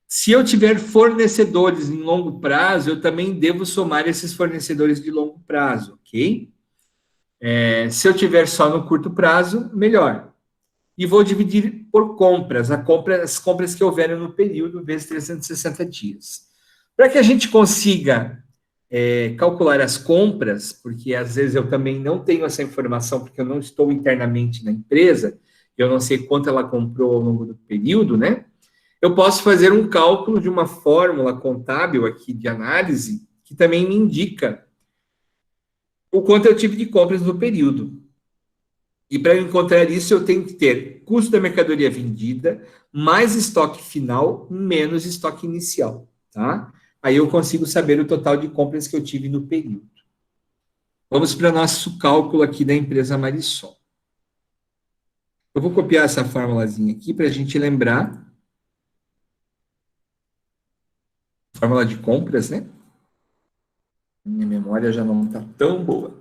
Se eu tiver fornecedores em longo prazo, eu também devo somar esses fornecedores de longo prazo, ok? Se eu tiver só no curto prazo, melhor. E vou dividir por compras, as compras que houverem no período, vezes 360 dias. Para que a gente consiga calcular as compras, porque às vezes eu também não tenho essa informação, porque eu não estou internamente na empresa, eu não sei quanto ela comprou ao longo do período, né? Eu posso fazer um cálculo de uma fórmula contábil aqui de análise, que também me indica o quanto eu tive de compras no período. E para encontrar isso, eu tenho que ter custo da mercadoria vendida, mais estoque final, menos estoque inicial, tá? Aí eu consigo saber o total de compras que eu tive no período. Vamos para o nosso cálculo aqui da empresa Marisol. Eu vou copiar essa formulazinha aqui para a gente lembrar. Fórmula de compras, né? Minha memória já não está tão boa.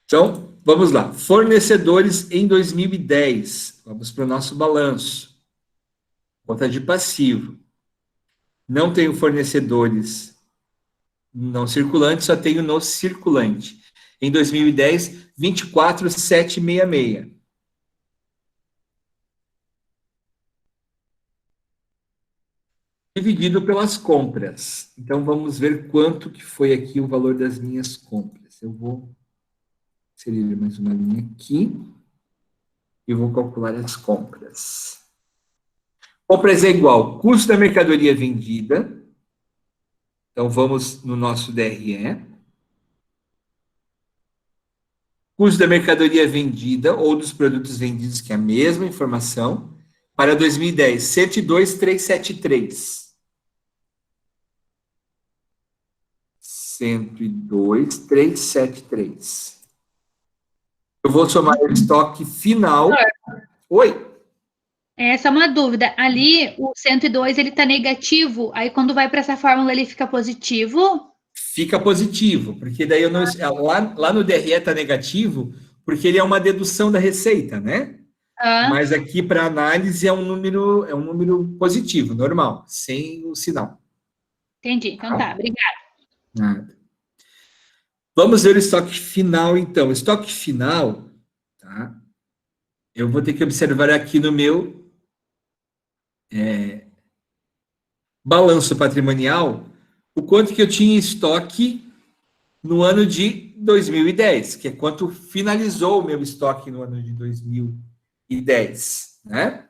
Então, vamos lá. Fornecedores em 2010. Vamos para o nosso balanço. Conta de passivo. Não tenho fornecedores não circulantes, só tenho no circulante. Em 2010, 24,766. Dividido pelas compras. Então, vamos ver quanto que foi aqui o valor das minhas compras. Eu vou inserir mais uma linha aqui e vou calcular as compras. Compras é igual custo da mercadoria vendida. Então, vamos no nosso DRE. Custo da mercadoria vendida ou dos produtos vendidos, que é a mesma informação, para 2010, 102,373. 102,373. Eu vou somar o estoque final. Oi? Essa é uma dúvida. Ali, o 102, ele está negativo. Aí, quando vai para essa fórmula, ele fica positivo? Fica positivo, porque daí eu não. Lá no DRE está negativo, porque ele é uma dedução da receita, né? Ah, Mas aqui para análise é um número positivo, normal, sem o sinal. entendi. Então tá, obrigada. Nada. Vamos ver o estoque final, então. O estoque final, tá? Eu vou ter que observar aqui no meu balanço patrimonial o quanto que eu tinha em estoque no ano de 2010, que é quanto finalizou o meu estoque no ano de 2010, né?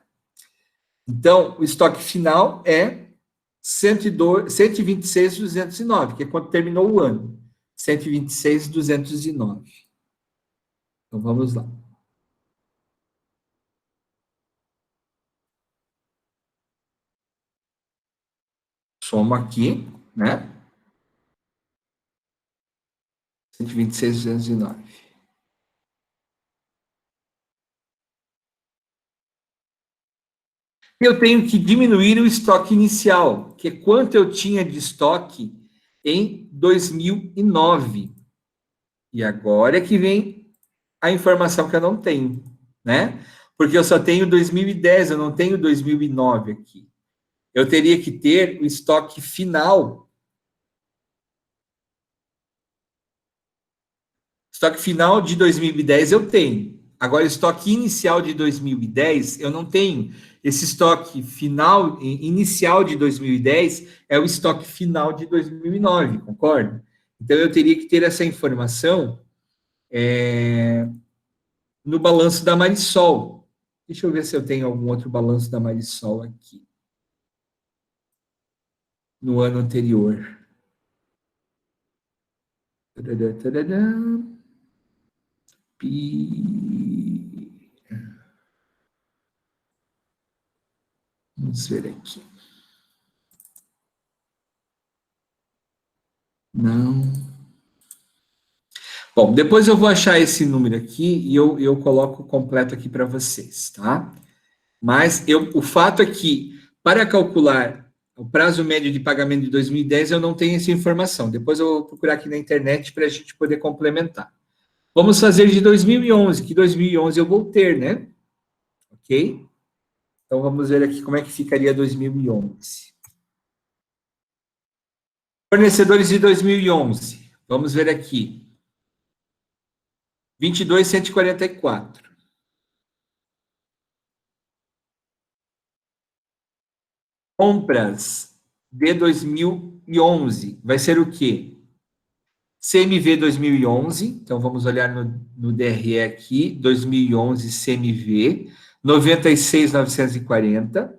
Então, o estoque final é 126.209, que é quanto terminou o ano. 126.209. Então, vamos lá. Somo aqui, né? 126.209. Eu tenho que diminuir o estoque inicial, que é quanto eu tinha de estoque em 2009. E agora é que vem a informação que eu não tenho, né? Porque eu só tenho 2010, eu não tenho 2009 aqui. Eu teria que ter o estoque final. Estoque final de 2010 eu tenho. Agora, estoque inicial de 2010 eu não tenho. Esse estoque final, inicial de 2010 é o estoque final de 2009, concorda? Então, eu teria que ter essa informação no balanço da Marisol. Deixa eu ver se eu tenho algum outro balanço da Marisol aqui. No ano anterior. Tadadá, tadadá. Vamos ver aqui. Não. Bom, depois eu vou achar esse número aqui e eu coloco completo aqui para vocês, tá? Mas o fato é que, para calcular o prazo médio de pagamento de 2010, eu não tenho essa informação. Depois eu vou procurar aqui na internet para a gente poder complementar. Vamos fazer de 2011, que 2011 eu vou ter, né? Ok? Então vamos ver aqui como é que ficaria 2011. Fornecedores de 2011. Vamos ver aqui. 22.144. Compras de 2011 vai ser o quê? CMV 2011, então vamos olhar no DRE aqui, 2011 CMV, 96.940.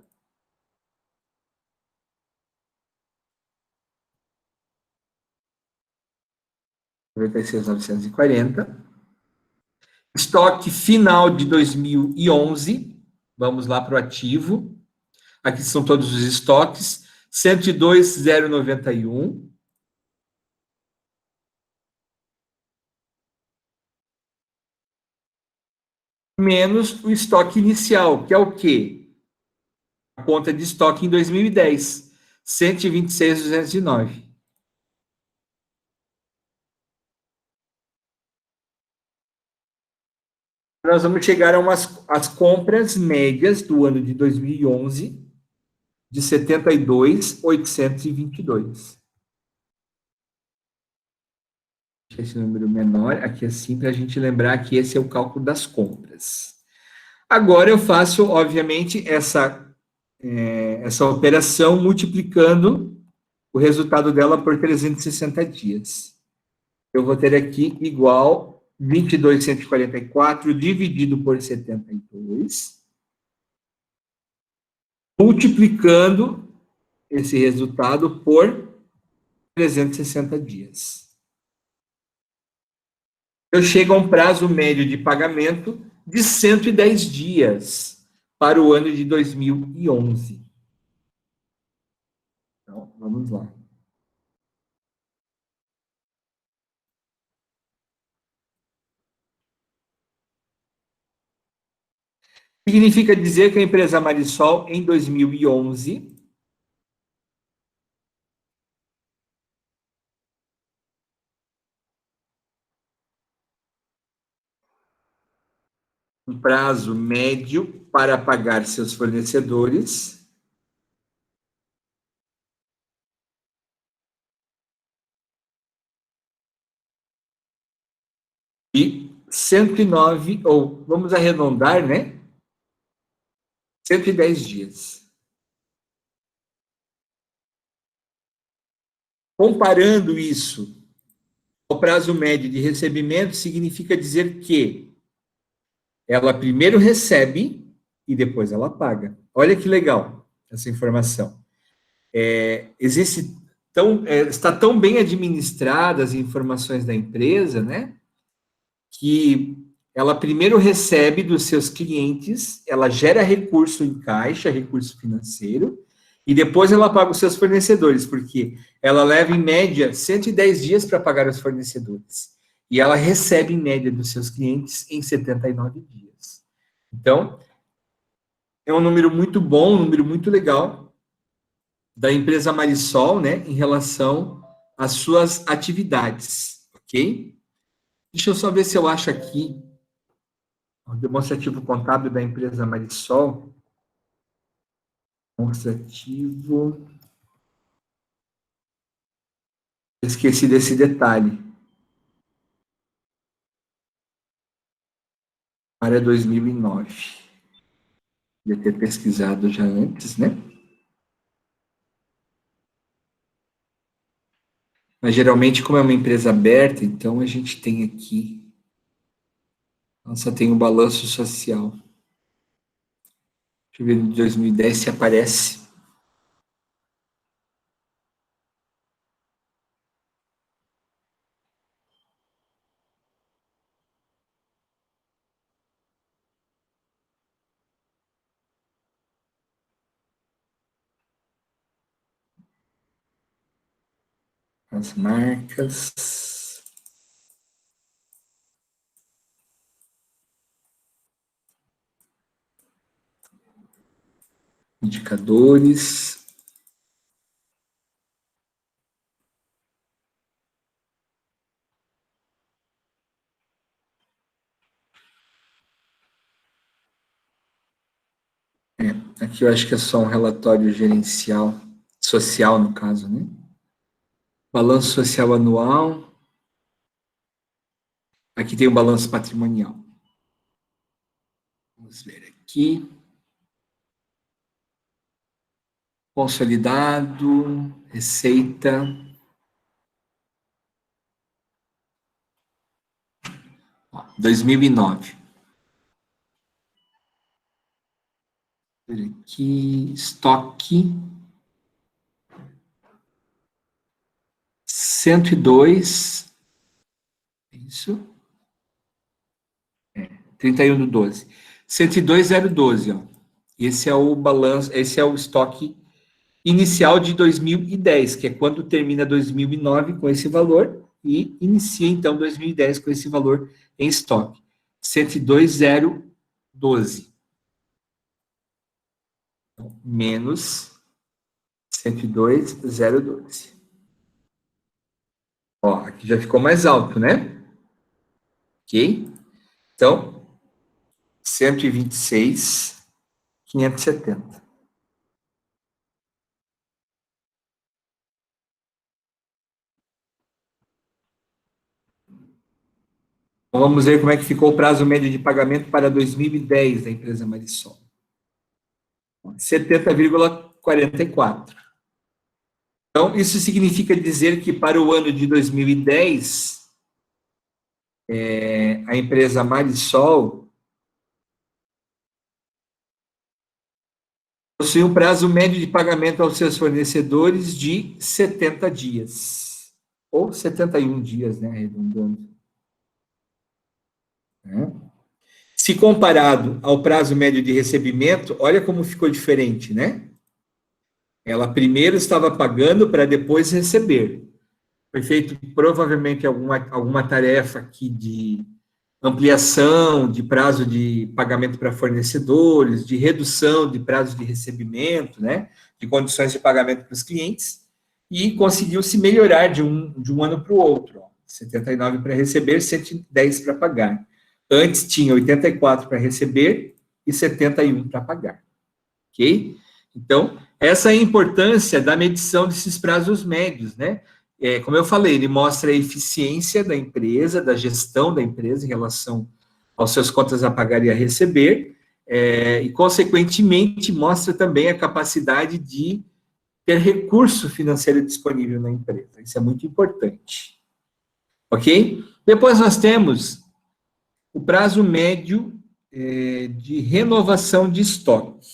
96.940. Estoque final de 2011, vamos lá para o ativo. Aqui são todos os estoques, 102.091. Menos o estoque inicial, que é o quê? A conta de estoque em 2010, 126.209. Nós vamos chegar a as compras médias do ano de 2011 de 72.822. Esse número menor aqui assim para a gente lembrar que esse é o cálculo das compras. Agora eu faço, obviamente, essa operação multiplicando o resultado dela por 360 dias. Eu vou ter aqui igual 22.144 dividido por 72, multiplicando esse resultado por 360 dias. Eu chego a um prazo médio de pagamento de 110 dias para o ano de 2011. Então, vamos lá. Significa dizer que a empresa Marisol, em 2011, um prazo médio para pagar seus fornecedores de 109, ou vamos arredondar, né? 110 dias. Comparando isso ao prazo médio de recebimento, significa dizer que ela primeiro recebe e depois ela paga. Olha que legal essa informação. Está tão bem administrada as informações da empresa, né? Que ela primeiro recebe dos seus clientes, ela gera recurso em caixa, recurso financeiro, e depois ela paga os seus fornecedores, porque ela leva em média 110 dias para pagar os fornecedores. E ela recebe em média dos seus clientes em 79 dias. Então, é um número muito bom, um número muito legal da empresa Marisol, né, em relação às suas atividades, ok? Deixa eu só ver se eu acho aqui o demonstrativo contábil da empresa Marisol. Demonstrativo. Esqueci desse detalhe. Para 2009. Devia ter pesquisado já antes, né? Mas geralmente, como é uma empresa aberta, então a gente tem aqui. Só tem o balanço social. Deixa eu ver de 2010 se aparece. As marcas. Indicadores. Aqui eu acho que é só um relatório gerencial, social no caso, né? Balanço social anual. Aqui tem o balanço patrimonial. Vamos ver aqui. Consolidado, receita. Ó, 2009. Aqui, estoque. 102. Isso. 31/12. 102,012, ó. Esse é o balanço, esse é o estoque inicial de 2010, que é quando termina 2009 com esse valor e inicia, então, 2010 com esse valor em estoque. 102,012. Então, menos 102,012. Ó, aqui já ficou mais alto, né? Ok? Então, 126,570. Então, vamos ver como é que ficou o prazo médio de pagamento para 2010 da empresa Marisol. 70,44. Então, isso significa dizer que para o ano de 2010, a empresa Marisol possui um prazo médio de pagamento aos seus fornecedores de 70 dias. Ou 71 dias, né, arredondando. Se comparado ao prazo médio de recebimento, olha como ficou diferente, né? Ela primeiro estava pagando para depois receber. Foi feito provavelmente alguma tarefa aqui de ampliação de prazo de pagamento para fornecedores, de redução de prazo de recebimento, né? De condições de pagamento para os clientes, e conseguiu se melhorar de um ano para o outro. Ó. 79 para receber, 110 para pagar. Antes tinha 84 para receber e 71 para pagar. Ok? Então, essa é a importância da medição desses prazos médios, né? Como eu falei, ele mostra a eficiência da empresa, da gestão da empresa em relação aos seus contas a pagar e a receber, e, consequentemente, mostra também a capacidade de ter recurso financeiro disponível na empresa. Isso é muito importante. Ok? Depois nós temos o prazo médio de renovação de estoque.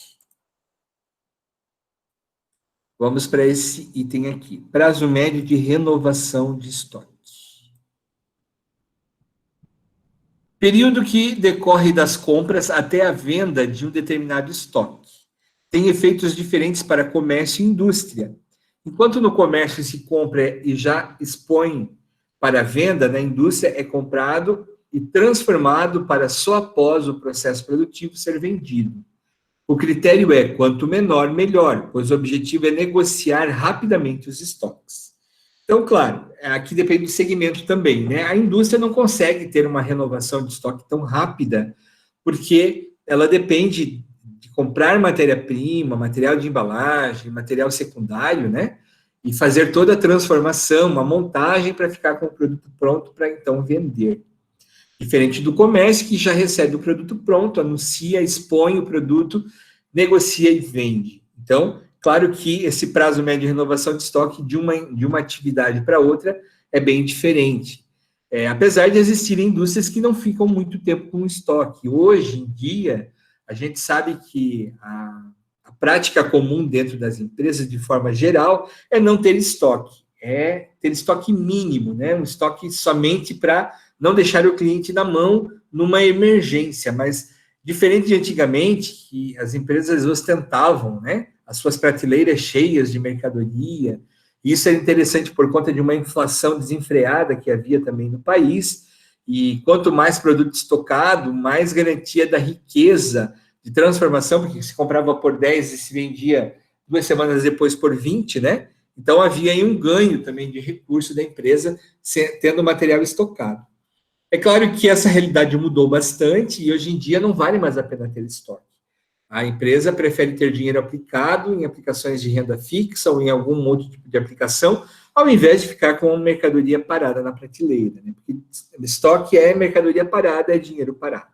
Vamos para esse item aqui. Prazo médio de renovação de estoque. Período que decorre das compras até a venda de um determinado estoque. Tem efeitos diferentes para comércio e indústria. Enquanto no comércio se compra e já expõe para venda, na indústria é comprado e transformado para só após o processo produtivo ser vendido. O critério é quanto menor, melhor, pois o objetivo é negociar rapidamente os estoques. Então, claro, aqui depende do segmento também, né? A indústria não consegue ter uma renovação de estoque tão rápida, porque ela depende de comprar matéria-prima, material de embalagem, material secundário, né? E fazer toda a transformação, uma montagem para ficar com o produto pronto para então vender. Diferente do comércio, que já recebe o produto pronto, anuncia, expõe o produto, negocia e vende. Então, claro que esse prazo médio de renovação de estoque de uma atividade para outra é bem diferente. Apesar de existirem indústrias que não ficam muito tempo com estoque. Hoje em dia, a gente sabe que a prática comum dentro das empresas, de forma geral, é não ter estoque. É ter estoque mínimo, né? Um estoque somente para não deixar o cliente na mão numa emergência, mas diferente de antigamente, que as empresas ostentavam, né, as suas prateleiras cheias de mercadoria, isso é interessante por conta de uma inflação desenfreada que havia também no país, e quanto mais produto estocado, mais garantia da riqueza de transformação, porque se comprava por 10 e se vendia 2 semanas depois por 20, né? Então havia aí um ganho também de recurso da empresa tendo material estocado. É claro que essa realidade mudou bastante e hoje em dia não vale mais a pena ter estoque. A empresa prefere ter dinheiro aplicado em aplicações de renda fixa ou em algum outro tipo de aplicação, ao invés de ficar com mercadoria parada na prateleira. Né? Porque estoque é mercadoria parada, é dinheiro parado.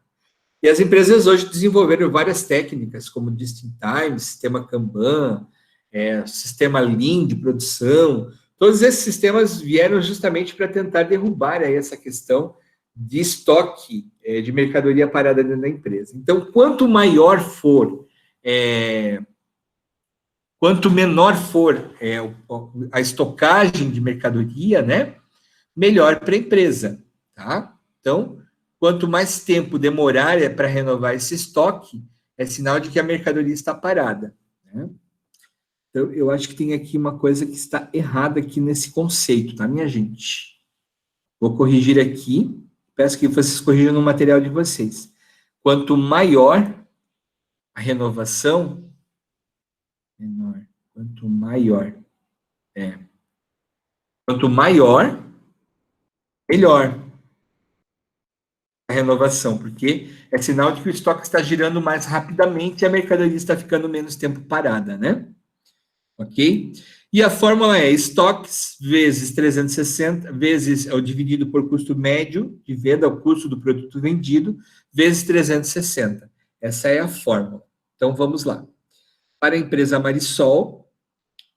E as empresas hoje desenvolveram várias técnicas, como Just in Time, sistema Kanban, sistema Lean de produção, todos esses sistemas vieram justamente para tentar derrubar aí essa questão de estoque de mercadoria parada dentro da empresa. Então, quanto menor for a estocagem de mercadoria, né, melhor para a empresa, tá? Então, quanto mais tempo demorar para renovar esse estoque, é sinal de que a mercadoria está parada, né? Então, eu acho que tem aqui uma coisa que está errada aqui nesse conceito, tá, minha gente? Vou corrigir aqui, peço que vocês corrijam no material de vocês. Quanto maior a renovação, quanto maior, melhor a renovação, porque é sinal de que o estoque está girando mais rapidamente e a mercadoria está ficando menos tempo parada, né? Ok? E a fórmula é estoques vezes 360, vezes o dividido por custo médio de venda, o custo do produto vendido, vezes 360. Essa é a fórmula. Então, vamos lá. Para a empresa Marisol,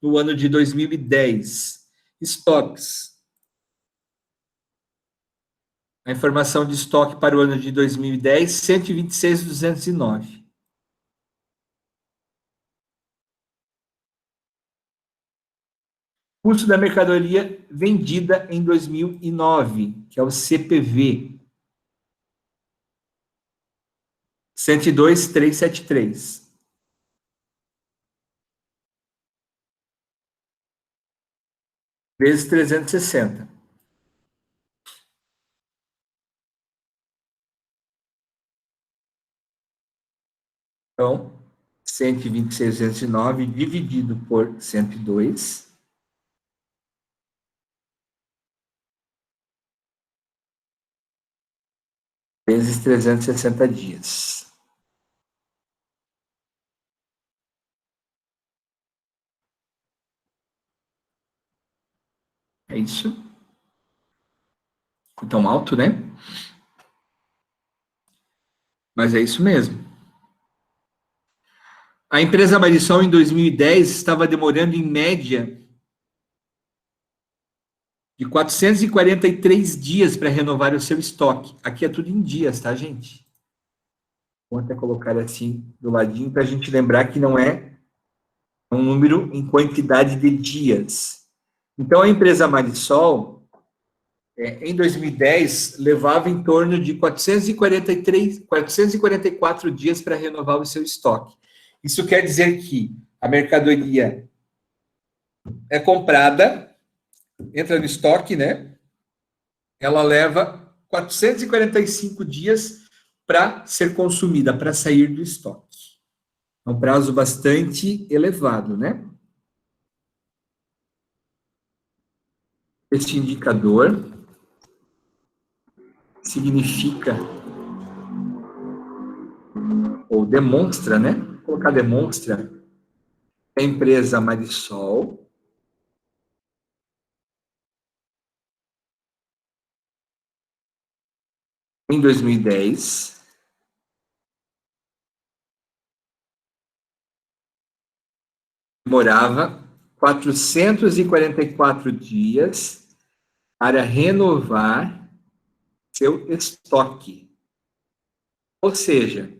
no ano de 2010, estoques. A informação de estoque para o ano de 2010, 126.209. Custo da mercadoria vendida em 2009, que é o CPV, 102.373. Vezes 360. Então, 126.209 dividido por 102. Vezes 360 dias. É isso? Tão alto, né? Mas é isso mesmo. A empresa Marisol, em 2010, estava demorando, em média, de 443 dias para renovar o seu estoque. Aqui é tudo em dias, tá, gente? Vou até colocar assim do ladinho para a gente lembrar que não é um número em quantidade de dias. Então, a empresa Marisol, em 2010, levava em torno de 444 dias para renovar o seu estoque. Isso quer dizer que a mercadoria é comprada, entra no estoque, né? Ela leva 445 dias para ser consumida, para sair do estoque. É um prazo bastante elevado, né? Este indicador significa, ou demonstra, né? Vou colocar demonstra, a empresa Marisol em 2010 demorava 444 dias para renovar seu estoque. Ou seja,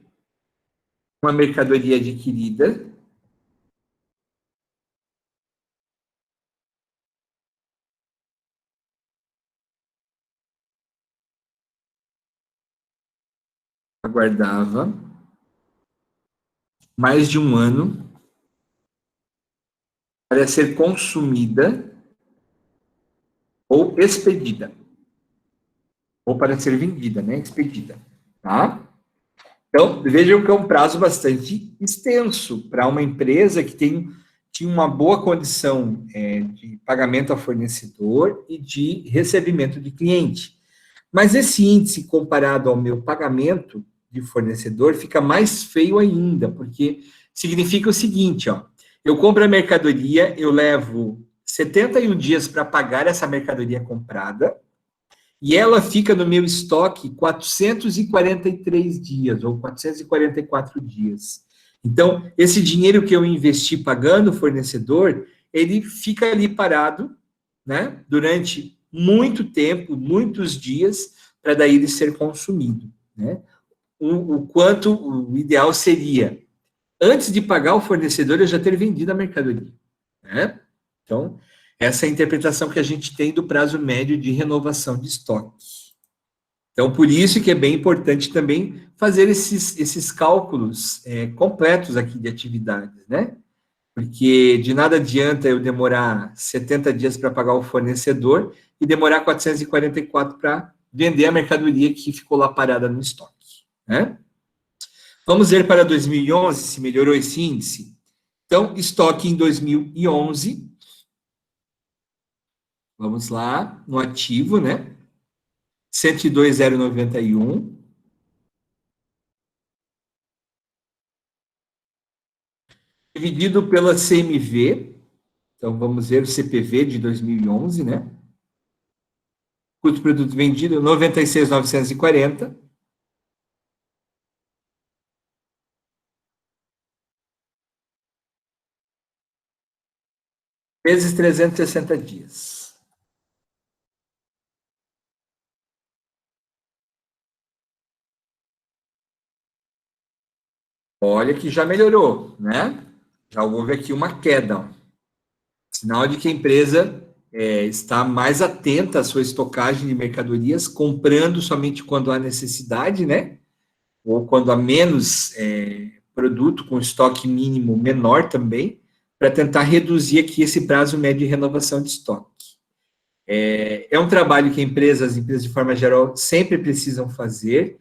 uma mercadoria adquirida aguardava mais de um ano para ser consumida ou expedida. Ou para ser vendida, né? Expedida. Tá? Então, vejam que é um prazo bastante extenso para uma empresa que tinha uma boa condição de pagamento a fornecedor e de recebimento de cliente. Mas esse índice, comparado ao meu pagamento de fornecedor, fica mais feio ainda, porque significa o seguinte, ó, eu compro a mercadoria, eu levo 71 dias para pagar essa mercadoria comprada, e ela fica no meu estoque 443 dias, ou 444 dias. Então, esse dinheiro que eu investi pagando o fornecedor, ele fica ali parado, né, durante muito tempo, muitos dias, para daí ele ser consumido, né? O ideal seria, antes de pagar o fornecedor, eu já ter vendido a mercadoria, né? Então, essa é a interpretação que a gente tem do prazo médio de renovação de estoque. Então, por isso que é bem importante também fazer esses cálculos completos aqui de atividades, né? Porque de nada adianta eu demorar 70 dias para pagar o fornecedor e demorar 444 para vender a mercadoria que ficou lá parada no estoque, né? Vamos ver para 2011 se melhorou esse índice. Então, estoque em 2011. Vamos lá, no ativo, né? 102,091. Dividido pela CMV. Então, vamos ver o CPV de 2011, né? Custo do produto vendido, 96,940. Vezes 360 dias. Olha que já melhorou, né? Já houve aqui uma queda. Sinal de que a empresa está mais atenta à sua estocagem de mercadorias, comprando somente quando há necessidade, né? Ou quando há menos produto com estoque mínimo menor também, para tentar reduzir aqui esse prazo médio de renovação de estoque. É um trabalho que as empresas de forma geral sempre precisam fazer,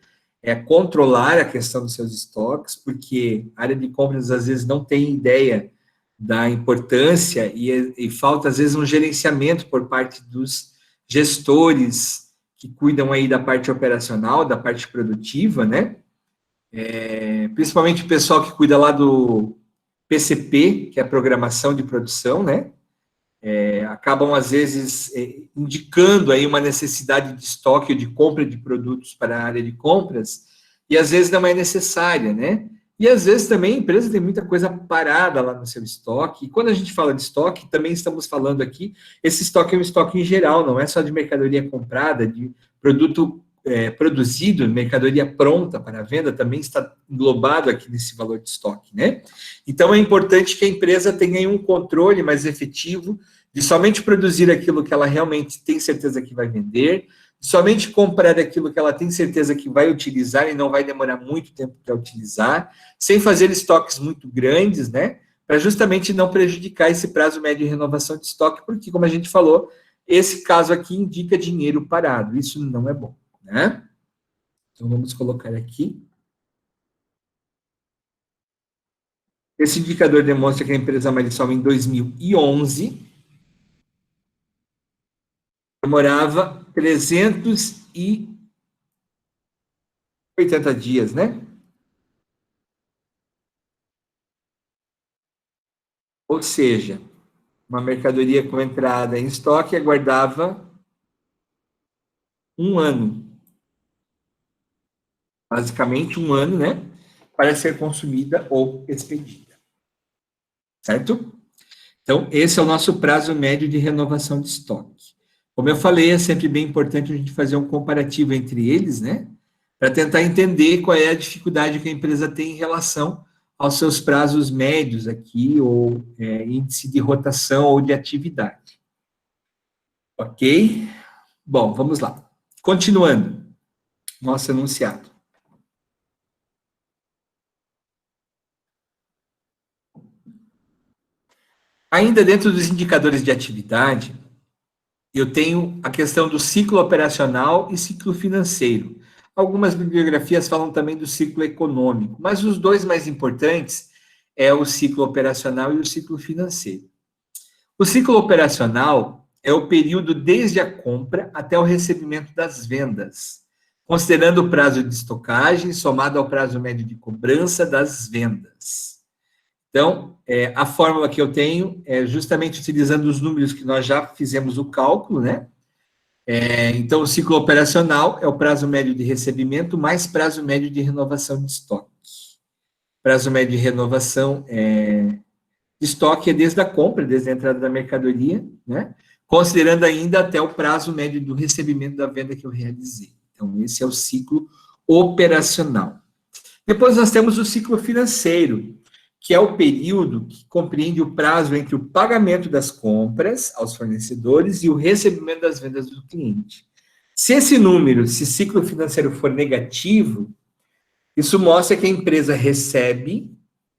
controlar a questão dos seus estoques, porque a área de compras às vezes não tem ideia da importância e falta às vezes um gerenciamento por parte dos gestores que cuidam aí da parte operacional, da parte produtiva, né? Principalmente o pessoal que cuida lá do PCP, que é a programação de produção, né? Acabam, às vezes, indicando aí uma necessidade de estoque ou de compra de produtos para a área de compras, e às vezes não é necessária, né? E às vezes também a empresa tem muita coisa parada lá no seu estoque, e quando a gente fala de estoque, também estamos falando aqui, esse estoque é um estoque em geral, não é só de mercadoria comprada, de produto produzido, mercadoria pronta para venda, também está englobado aqui nesse valor de estoque, né? Então, é importante que a empresa tenha um controle mais efetivo de somente produzir aquilo que ela realmente tem certeza que vai vender, de somente comprar aquilo que ela tem certeza que vai utilizar e não vai demorar muito tempo para utilizar, sem fazer estoques muito grandes, né? Para justamente não prejudicar esse prazo médio de renovação de estoque, porque, como a gente falou, esse caso aqui indica dinheiro parado, isso não é bom, né? Então, vamos colocar aqui. Esse indicador demonstra que a empresa Marisol, em 2011, demorava 380 dias, né? Ou seja, uma mercadoria com entrada em estoque aguardava um ano, basicamente um ano, né? Para ser consumida ou expedida. Certo? Então, esse é o nosso prazo médio de renovação de estoque. Como eu falei, é sempre bem importante a gente fazer um comparativo entre eles, né? Para tentar entender qual é a dificuldade que a empresa tem em relação aos seus prazos médios aqui, ou índice de rotação ou de atividade. Ok? Bom, vamos lá. Continuando. Nosso enunciado. Ainda dentro dos indicadores de atividade, eu tenho a questão do ciclo operacional e ciclo financeiro. Algumas bibliografias falam também do ciclo econômico, mas os dois mais importantes é o ciclo operacional e o ciclo financeiro. O ciclo operacional é o período desde a compra até o recebimento das vendas, considerando o prazo de estocagem somado ao prazo médio de cobrança das vendas. Então, a fórmula que eu tenho é justamente utilizando os números que nós já fizemos o cálculo, né? Então, o ciclo operacional é o prazo médio de recebimento mais prazo médio de renovação de estoque. Prazo médio de renovação de estoque é desde a compra, desde a entrada da mercadoria, né? Considerando ainda até o prazo médio do recebimento da venda que eu realizei. Então, esse é o ciclo operacional. Depois nós temos o ciclo financeiro, que é o período que compreende o prazo entre o pagamento das compras aos fornecedores e o recebimento das vendas do cliente. Se esse número, se ciclo financeiro for negativo, isso mostra que a empresa recebe,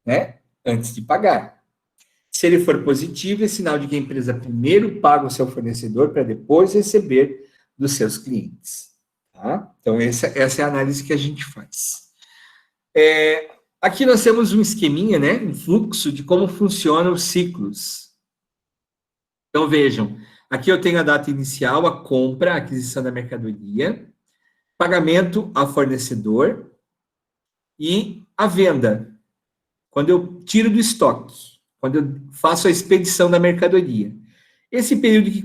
né, antes de pagar. Se ele for positivo, é sinal de que a empresa primeiro paga o seu fornecedor para depois receber dos seus clientes. Tá? Então, essa é a análise que a gente faz. Aqui nós temos um esqueminha, né, um fluxo de como funcionam os ciclos. Então, vejam, aqui eu tenho a data inicial, a compra, a aquisição da mercadoria, pagamento ao fornecedor e a venda, quando eu tiro do estoque, quando eu faço a expedição da mercadoria. Esse período que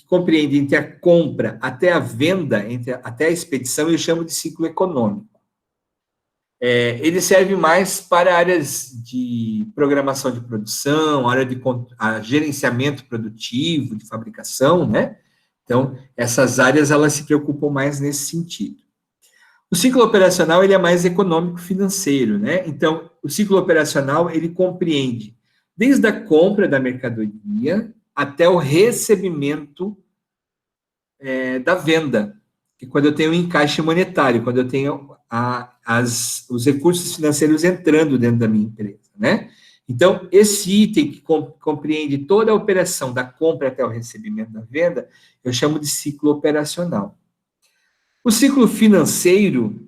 compreende entre a compra até a venda, até a expedição, eu chamo de ciclo econômico. Ele serve mais para áreas de programação de produção, área de gerenciamento produtivo, de fabricação, né? Então, essas áreas, elas se preocupam mais nesse sentido. O ciclo operacional, ele é mais econômico-financeiro, né? Então, o ciclo operacional, ele compreende desde a compra da mercadoria até o recebimento da venda, que quando eu tenho um encaixe monetário, quando eu tenho os recursos financeiros entrando dentro da minha empresa, né? Então, esse item que compreende toda a operação da compra até o recebimento da venda, eu chamo de ciclo operacional. O ciclo financeiro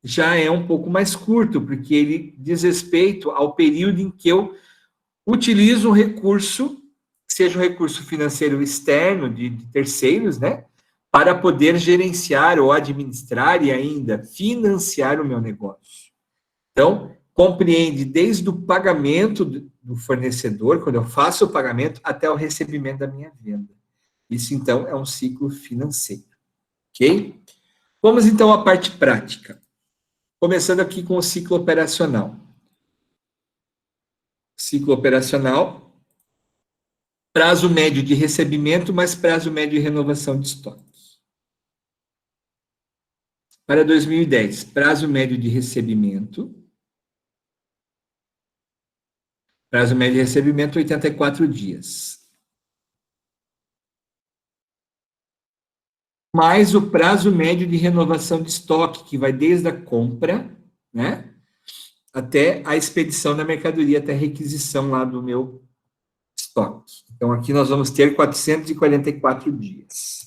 já é um pouco mais curto, porque ele diz respeito ao período em que eu utilizo um recurso, seja um recurso financeiro externo de terceiros, né? Para poder gerenciar ou administrar e ainda financiar o meu negócio. Então, compreende desde o pagamento do fornecedor, quando eu faço o pagamento, até o recebimento da minha venda. Isso, então, é um ciclo financeiro. Ok? Vamos, então, à parte prática. Começando aqui com o ciclo operacional. Ciclo operacional, prazo médio de recebimento mais prazo médio de renovação de estoque. Para 2010, prazo médio de recebimento. Prazo médio de recebimento, 84 dias. Mais o prazo médio de renovação de estoque, que vai desde a compra, né, até a expedição da mercadoria, até a requisição lá do meu estoque. Então, aqui nós vamos ter 444 dias.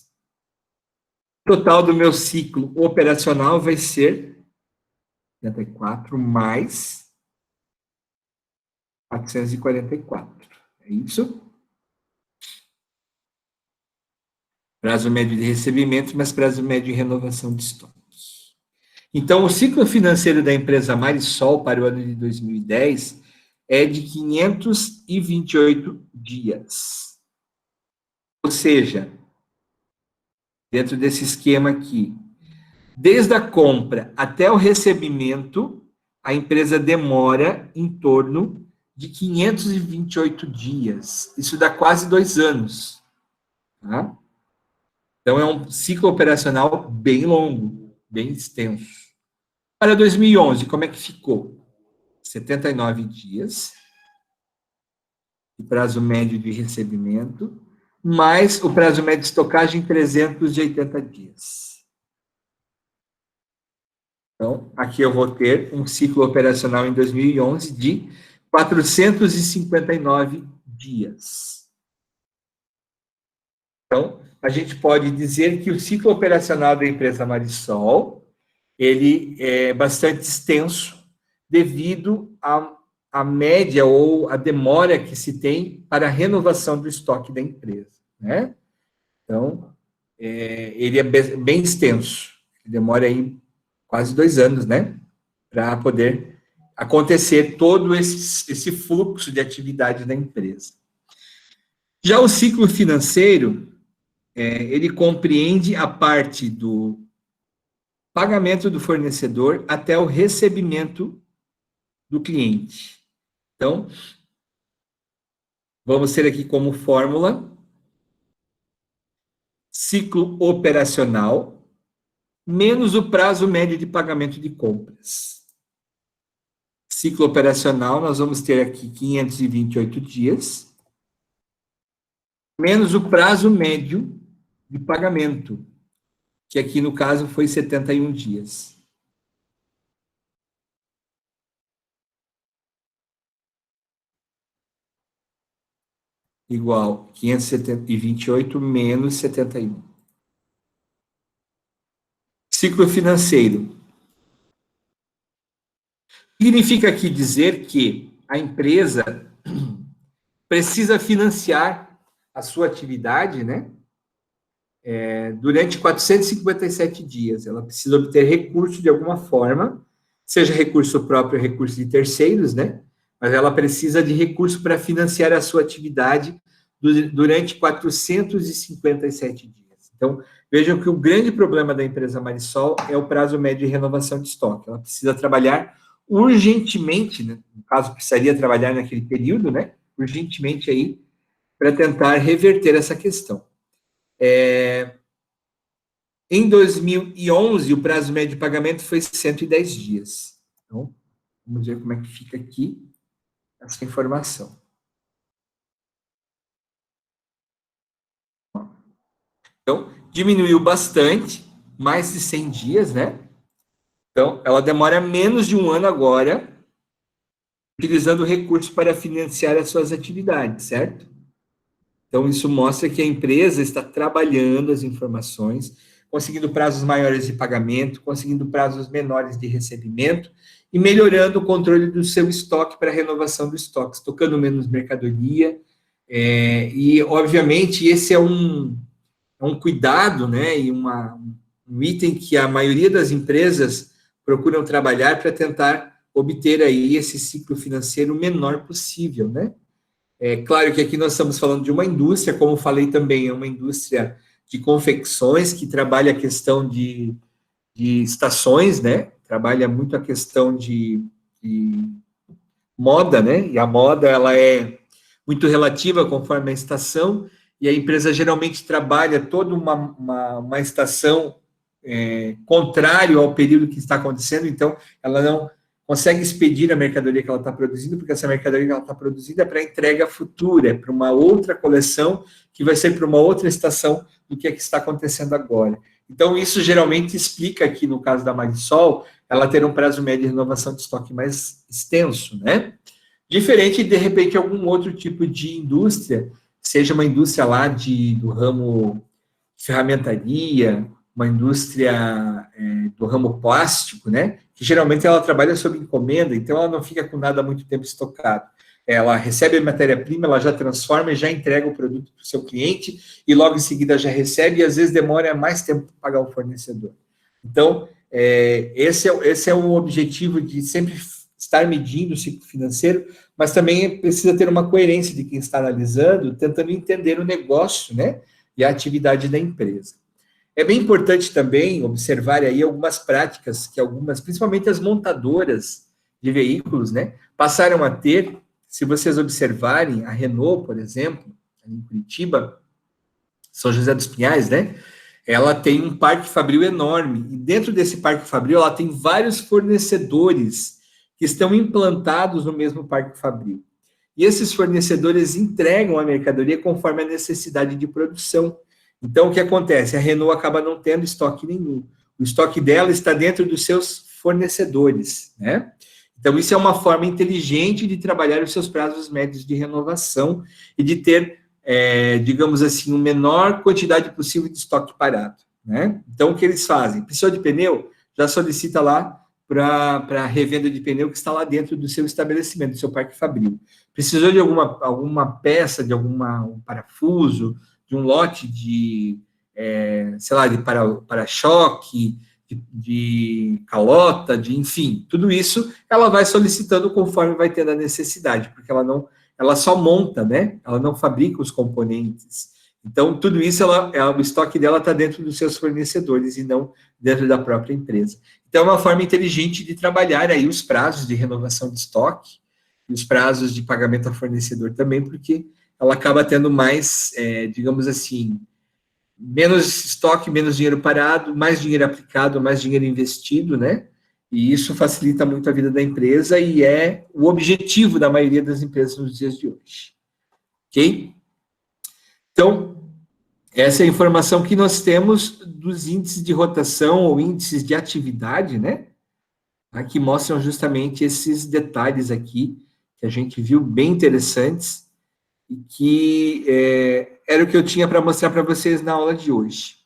O total do meu ciclo operacional vai ser 84 mais 444. É isso? Prazo médio de recebimento, mais prazo médio de renovação de estoques. Então, o ciclo financeiro da empresa Marisol para o ano de 2010 é de 528 dias. Ou seja, dentro desse esquema aqui, desde a compra até o recebimento, a empresa demora em torno de 528 dias. Isso dá quase 2 anos. Tá? Então, é um ciclo operacional bem longo, bem extenso. Para 2011, como é que ficou? 79 dias, o prazo médio de recebimento, mais o prazo médio de estocagem, 380 dias. Então, aqui eu vou ter um ciclo operacional em 2011 de 459 dias. Então, a gente pode dizer que o ciclo operacional da empresa Marisol, ele é bastante extenso devido à média ou a demora que se tem para a renovação do estoque da empresa, né? Então, ele é bem extenso, demora aí quase 2 anos, né? Para poder acontecer todo esse fluxo de atividade da empresa. Já o ciclo financeiro, ele compreende a parte do pagamento do fornecedor até o recebimento do cliente. Então, vamos ter aqui como fórmula ciclo operacional menos o prazo médio de pagamento de compras. Ciclo operacional, nós vamos ter aqui 528 dias, menos o prazo médio de pagamento, que aqui no caso foi 71 dias. Igual 528 menos 71. Ciclo financeiro. Significa aqui dizer que a empresa precisa financiar a sua atividade, né? Durante 457 dias. Ela precisa obter recurso de alguma forma, seja recurso próprio ou recurso de terceiros, né? Mas ela precisa de recurso para financiar a sua atividade durante 457 dias. Então, vejam que o grande problema da empresa Marisol é o prazo médio de renovação de estoque. Ela precisa trabalhar urgentemente, né? No caso, precisaria trabalhar naquele período, né? Urgentemente aí, para tentar reverter essa questão. Em 2011, o prazo médio de pagamento foi 110 dias. Então, vamos ver como é que fica aqui essa informação. Então, diminuiu bastante, mais de 100 dias, né? Então, ela demora menos de um ano agora, utilizando recursos para financiar as suas atividades, certo? Então, isso mostra que a empresa está trabalhando as informações, conseguindo prazos maiores de pagamento, conseguindo prazos menores de recebimento e melhorando o controle do seu estoque para a renovação do estoque, estocando menos mercadoria. E, obviamente, esse é um cuidado, né, e um item que a maioria das empresas procuram trabalhar para tentar obter aí esse ciclo financeiro o menor possível, né? É claro que aqui nós estamos falando de uma indústria, como falei também, é uma indústria de confecções que trabalha a questão de estações, né? Trabalha muito a questão de moda, né? E a moda, ela é muito relativa conforme a estação, e a empresa geralmente trabalha toda uma estação contrário ao período que está acontecendo, então ela não consegue expedir a mercadoria que ela está produzindo, porque essa mercadoria que ela está produzindo é para entrega futura, é para uma outra coleção, que vai ser para uma outra estação do que é que está acontecendo agora. Então, isso geralmente explica aqui, no caso da Marisol, ela ter um prazo médio de renovação de estoque mais extenso, né? Diferente, de repente, algum outro tipo de indústria, seja uma indústria lá do ramo ferramentaria, uma indústria do ramo plástico, né? Que geralmente ela trabalha sob encomenda, então ela não fica com nada muito tempo estocado. Ela recebe a matéria-prima, ela já transforma e já entrega o produto para o seu cliente, e logo em seguida já recebe, e às vezes demora mais tempo para pagar o fornecedor. Então, esse é o objetivo de sempre estar medindo o ciclo financeiro, mas também precisa ter uma coerência de quem está analisando, tentando entender o negócio, né? E a atividade da empresa. É bem importante também observar aí algumas práticas que principalmente as montadoras de veículos, né, passaram a ter. Se vocês observarem, a Renault, por exemplo, ali em Curitiba, São José dos Pinhais, né, ela tem um parque fabril enorme, e dentro desse parque fabril ela tem vários fornecedores que estão implantados no mesmo parque fabril. E esses fornecedores entregam a mercadoria conforme a necessidade de produção. Então, o que acontece? A Renault acaba não tendo estoque nenhum. O estoque dela está dentro dos seus fornecedores, né? Então, isso é uma forma inteligente de trabalhar os seus prazos médios de renovação e de ter, digamos assim, a menor quantidade possível de estoque parado, né? Então, o que eles fazem? Precisou de pneu? Já solicita lá para a revenda de pneu que está lá dentro do seu estabelecimento, do seu parque fabril. Precisou de alguma peça, de um parafuso, de um lote de, sei lá, de para-choque, de calota, enfim, tudo isso ela vai solicitando conforme vai tendo a necessidade, porque ela só monta, né? Ela não fabrica os componentes. Então, tudo isso, o estoque dela está dentro dos seus fornecedores e não dentro da própria empresa. Então, é uma forma inteligente de trabalhar aí os prazos de renovação de estoque e os prazos de pagamento ao fornecedor também, porque ela acaba tendo mais, digamos assim, menos estoque, menos dinheiro parado, mais dinheiro aplicado, mais dinheiro investido, né? E isso facilita muito a vida da empresa e é o objetivo da maioria das empresas nos dias de hoje. Ok? Então, essa é a informação que nós temos dos índices de rotação ou índices de atividade, né? Que mostram justamente esses detalhes aqui, que a gente viu bem interessantes, e que era o que eu tinha para mostrar para vocês na aula de hoje.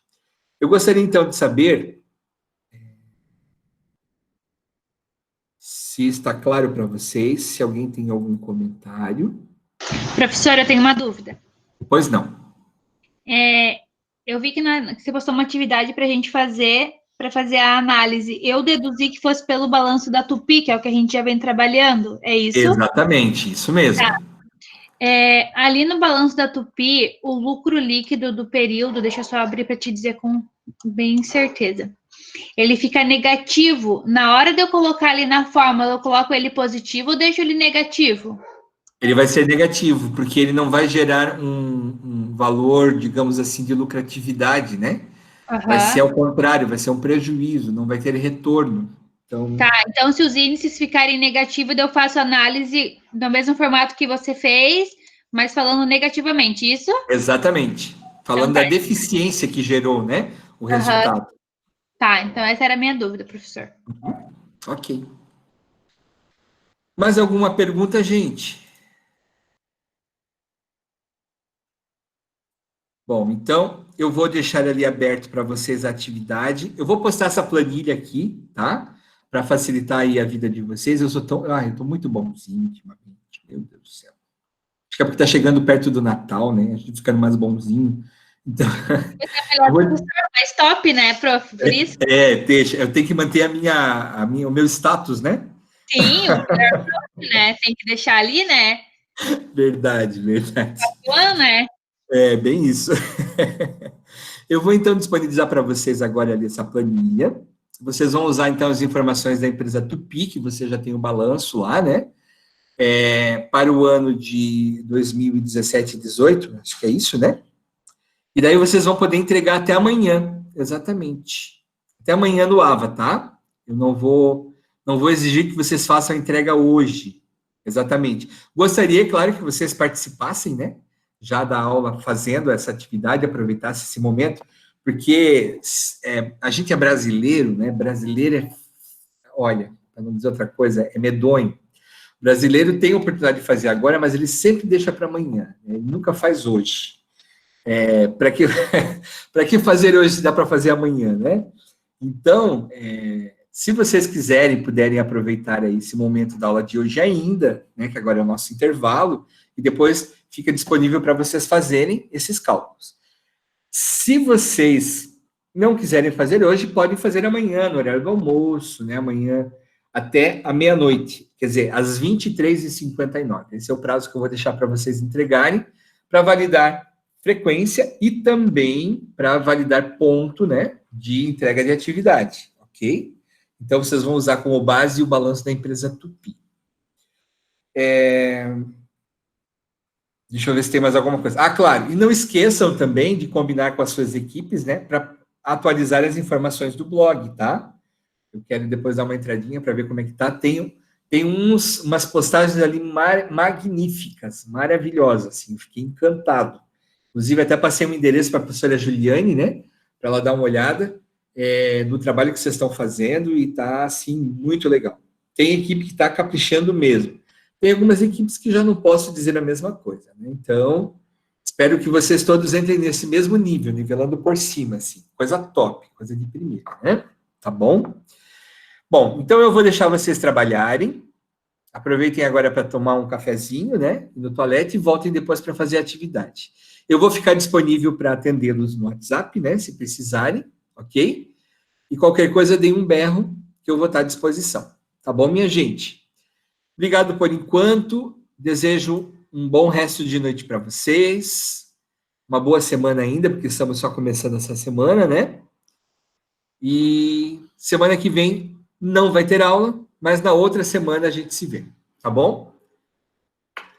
Eu gostaria, então, de saber se está claro para vocês, se alguém tem algum comentário. Professor, eu tenho uma dúvida. Pois não. Eu vi que você postou uma atividade para a gente fazer, para fazer a análise. Eu deduzi que fosse pelo balanço da Tupi, que é o que a gente já vem trabalhando, é isso? Exatamente, isso mesmo. Tá. Ali no balanço da Tupi, o lucro líquido do período, deixa eu só abrir para te dizer com bem certeza, ele fica negativo. Na hora de eu colocar ali na fórmula, eu coloco ele positivo ou deixo ele negativo? Ele vai ser negativo, porque ele não vai gerar um valor, digamos assim, de lucratividade, né? Vai ser ao contrário, vai ser um prejuízo, não vai ter retorno. Então, então se os índices ficarem negativos, eu faço análise no mesmo formato que você fez, mas falando negativamente, isso? Exatamente. Falando da deficiência que gerou, né? O resultado. Tá, então essa era a minha dúvida, professor. Ok. Mais alguma pergunta, gente? Bom, então eu vou deixar ali aberto para vocês a atividade. Eu vou postar essa planilha aqui, tá? Para facilitar aí a vida de vocês. Eu tô muito bonzinho ultimamente. Meu Deus do céu. Acho que é porque tá chegando perto do Natal, né? A gente ficando mais bonzinho. Então, mais top, né, prof? Por isso? Deixa. Eu tenho que manter o meu status, né? Sim, o melhor top, né? Tem que deixar ali, né? Verdade. Tá, né? Bem isso. Eu vou, então, disponibilizar para vocês agora ali essa planilha. Vocês vão usar, então, as informações da empresa Tupi, que você já tem o balanço lá, né? Para o ano de 2017 e 2018, acho que é isso, né? E daí vocês vão poder entregar até amanhã, exatamente. Até amanhã no AVA, tá? Eu não vou exigir que vocês façam a entrega hoje, exatamente. Gostaria, claro, que vocês participassem, né? Já da aula fazendo essa atividade, aproveitasse esse momento, porque a gente é brasileiro, né? Brasileiro olha, para não dizer outra coisa, é medonho. O brasileiro tem a oportunidade de fazer agora, mas ele sempre deixa para amanhã, né? Ele nunca faz hoje. Para que fazer hoje se dá para fazer amanhã, né? Então, se vocês quiserem, puderem aproveitar aí esse momento da aula de hoje ainda, né, que agora é o nosso intervalo, e depois fica disponível para vocês fazerem esses cálculos. Se vocês não quiserem fazer hoje, podem fazer amanhã, no horário do almoço, né, amanhã até a meia-noite, quer dizer, às 23h59. Esse é o prazo que eu vou deixar para vocês entregarem, para validar frequência e também para validar ponto, né, de entrega de atividade, ok? Então, vocês vão usar como base o balanço da empresa Tupi. Deixa eu ver se tem mais alguma coisa. Claro, e não esqueçam também de combinar com as suas equipes, né, para atualizar as informações do blog, tá? Eu quero depois dar uma entradinha para ver como é que tá. Tem umas postagens ali magníficas, maravilhosas, assim, fiquei encantado. Inclusive, até passei um endereço para a professora Juliane, né, para ela dar uma olhada no trabalho que vocês estão fazendo e está, assim, muito legal. Tem equipe que está caprichando mesmo. Tem algumas equipes que já não posso dizer a mesma coisa, né? Então, espero que vocês todos entrem nesse mesmo nível, nivelando por cima, assim, coisa top, coisa de primeira, né? Tá bom? Bom, então eu vou deixar vocês trabalharem. Aproveitem agora para tomar um cafezinho, né, no toalete, e voltem depois para fazer a atividade. Eu vou ficar disponível para atendê-los no WhatsApp, né, se precisarem, ok? E qualquer coisa, deem um berro, que eu vou estar à disposição. Tá bom, minha gente? Obrigado por enquanto. Desejo um bom resto de noite para vocês. uma boa semana ainda, porque estamos só começando essa semana, né? E semana que vem não vai ter aula, mas na outra semana a gente se vê, tá bom?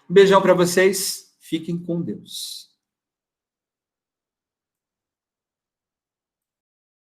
Um beijão para vocês, fiquem com Deus.